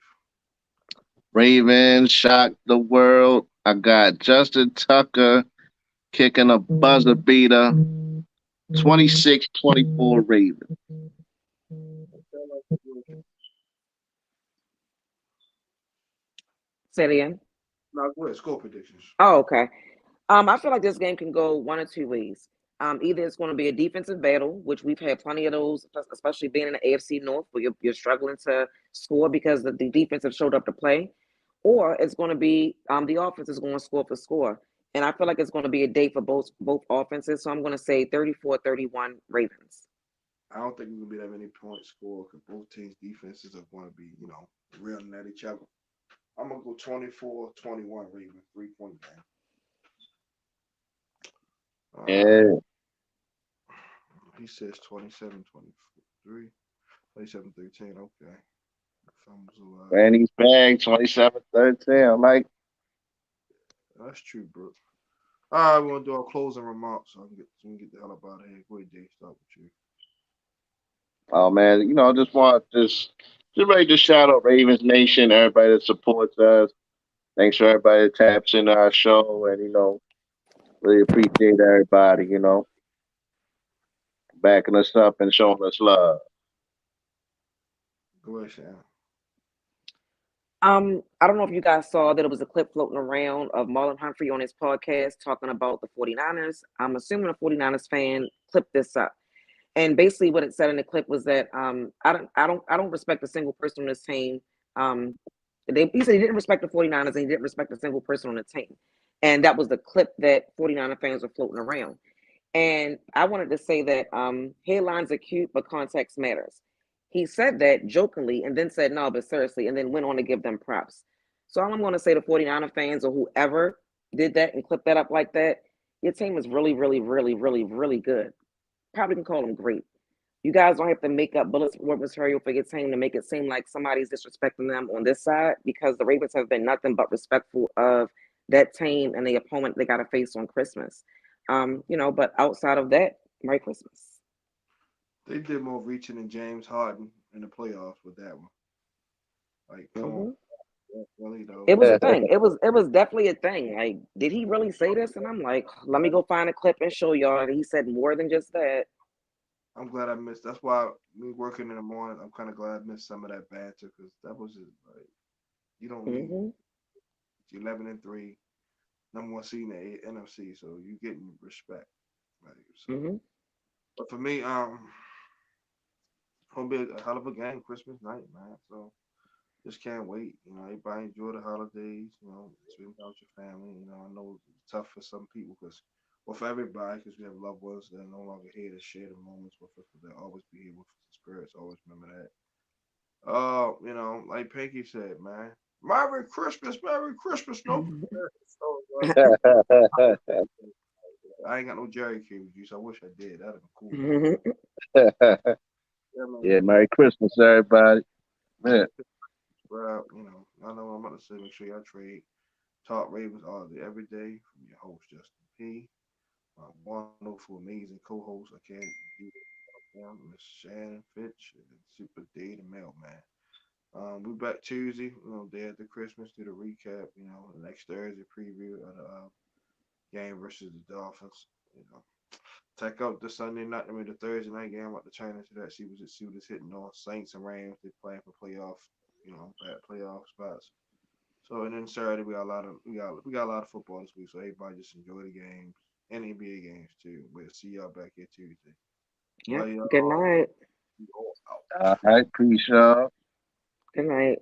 Ravens shocked the world. I got Justin Tucker kicking a buzzer beater. 26-24 Ravens. Say it again. Now go ahead, score predictions. Oh, okay. I feel like this game can go one or two ways. Either it's going to be a defensive battle, which we've had plenty of those, especially being in the AFC North, where you're struggling to score because the defense have showed up to play, or it's going to be the offense is going to score for score. And I feel like it's going to be a day for both offenses. So I'm going to say 34-31 Ravens. I don't think it's gonna be that many points scored because both teams' defenses are going to be, reeling at each other. I'm gonna go 24-21 Ravens, 3-point game. Yeah. He says 27-23, 27-13. Okay. Thumbs alive. And he's back 27-13. I'm like, That's true, bro. All right, we're gonna do our closing remarks so we can get the hell up out of here. Go ahead, Dave. Start with you. oh man, I just want just ready to shout out Ravens Nation, everybody that supports us. Thanks for everybody that taps into our show and really appreciate everybody, backing us up and showing us love. Go ahead, Shannon. I don't know if you guys saw that it was a clip floating around of Marlon Humphrey on his podcast talking about the 49ers. I'm assuming a 49ers fan clipped this up. And basically what it said in the clip was that I don't respect a single person on this team. He said he didn't respect the 49ers and he didn't respect a single person on the team. And that was the clip that 49er fans were floating around. And I wanted to say that headlines are cute, but context matters. He said that jokingly and then said, no, but seriously, and then went on to give them props. So all I'm going to say to 49er fans or whoever did that and clipped that up like that, your team is really, really, really, really, really good. Probably can call them great. You guys don't have to make up bullets for material for your team to make it seem like somebody's disrespecting them on this side because the Ravens have been nothing but respectful of that team and the opponent they got to face on Christmas. But outside of that, Merry Christmas. They did more reaching than James Harden in the playoffs with that one. Like, come on, really though. It was a thing. It was definitely a thing. Like, did he really say this? And I'm like, let me go find a clip and show y'all. He said more than just that. I'm glad I missed. That's why me working in the morning. I'm kind of glad I missed some of that banter because that was just like you don't need Mm-hmm. 11-3, number one seed in the NFC, so you getting respect. Like so, Mm-hmm. but for me, gonna be a hell of a game Christmas night, man. So just can't wait. You know, everybody enjoy the holidays. You know, spend time with your family. You know, I know it's tough for some people because, well, for everybody, because we have loved ones that are no longer here to share the moments with us, but they'll always be here with us. The spirits always remember that. You know, like Pinky said, man, Merry Christmas, no. So, I ain't got no Jerry cable juice. I wish I did. That'd have been cool. Mm-hmm. Yeah, man. Yeah, Merry Christmas, everybody. Yeah. Bro, you know, I know I'm about to say, make sure y'all trade. Talk Ravens all day, every day from your host, Justin P. My wonderful, amazing co host. I can't do it. Miss Shannon, Finch, and Super Dave the Mailman. We back Tuesday, you know, day after Christmas, do the recap, you know, the next Thursday preview of the game versus the Dolphins. You know, check out the Sunday night, I mean the Thursday night game. I'm about to turn into that. See what it's hitting on. Saints and Rams. They playing for playoff, you know, bad playoff spots. So and then Saturday we got a lot of football this week. So everybody just enjoy the games and NBA games too. We'll see y'all back here Tuesday. Yep. Love Good y'all. night. We all out. All right. Peace, y'all. Good night.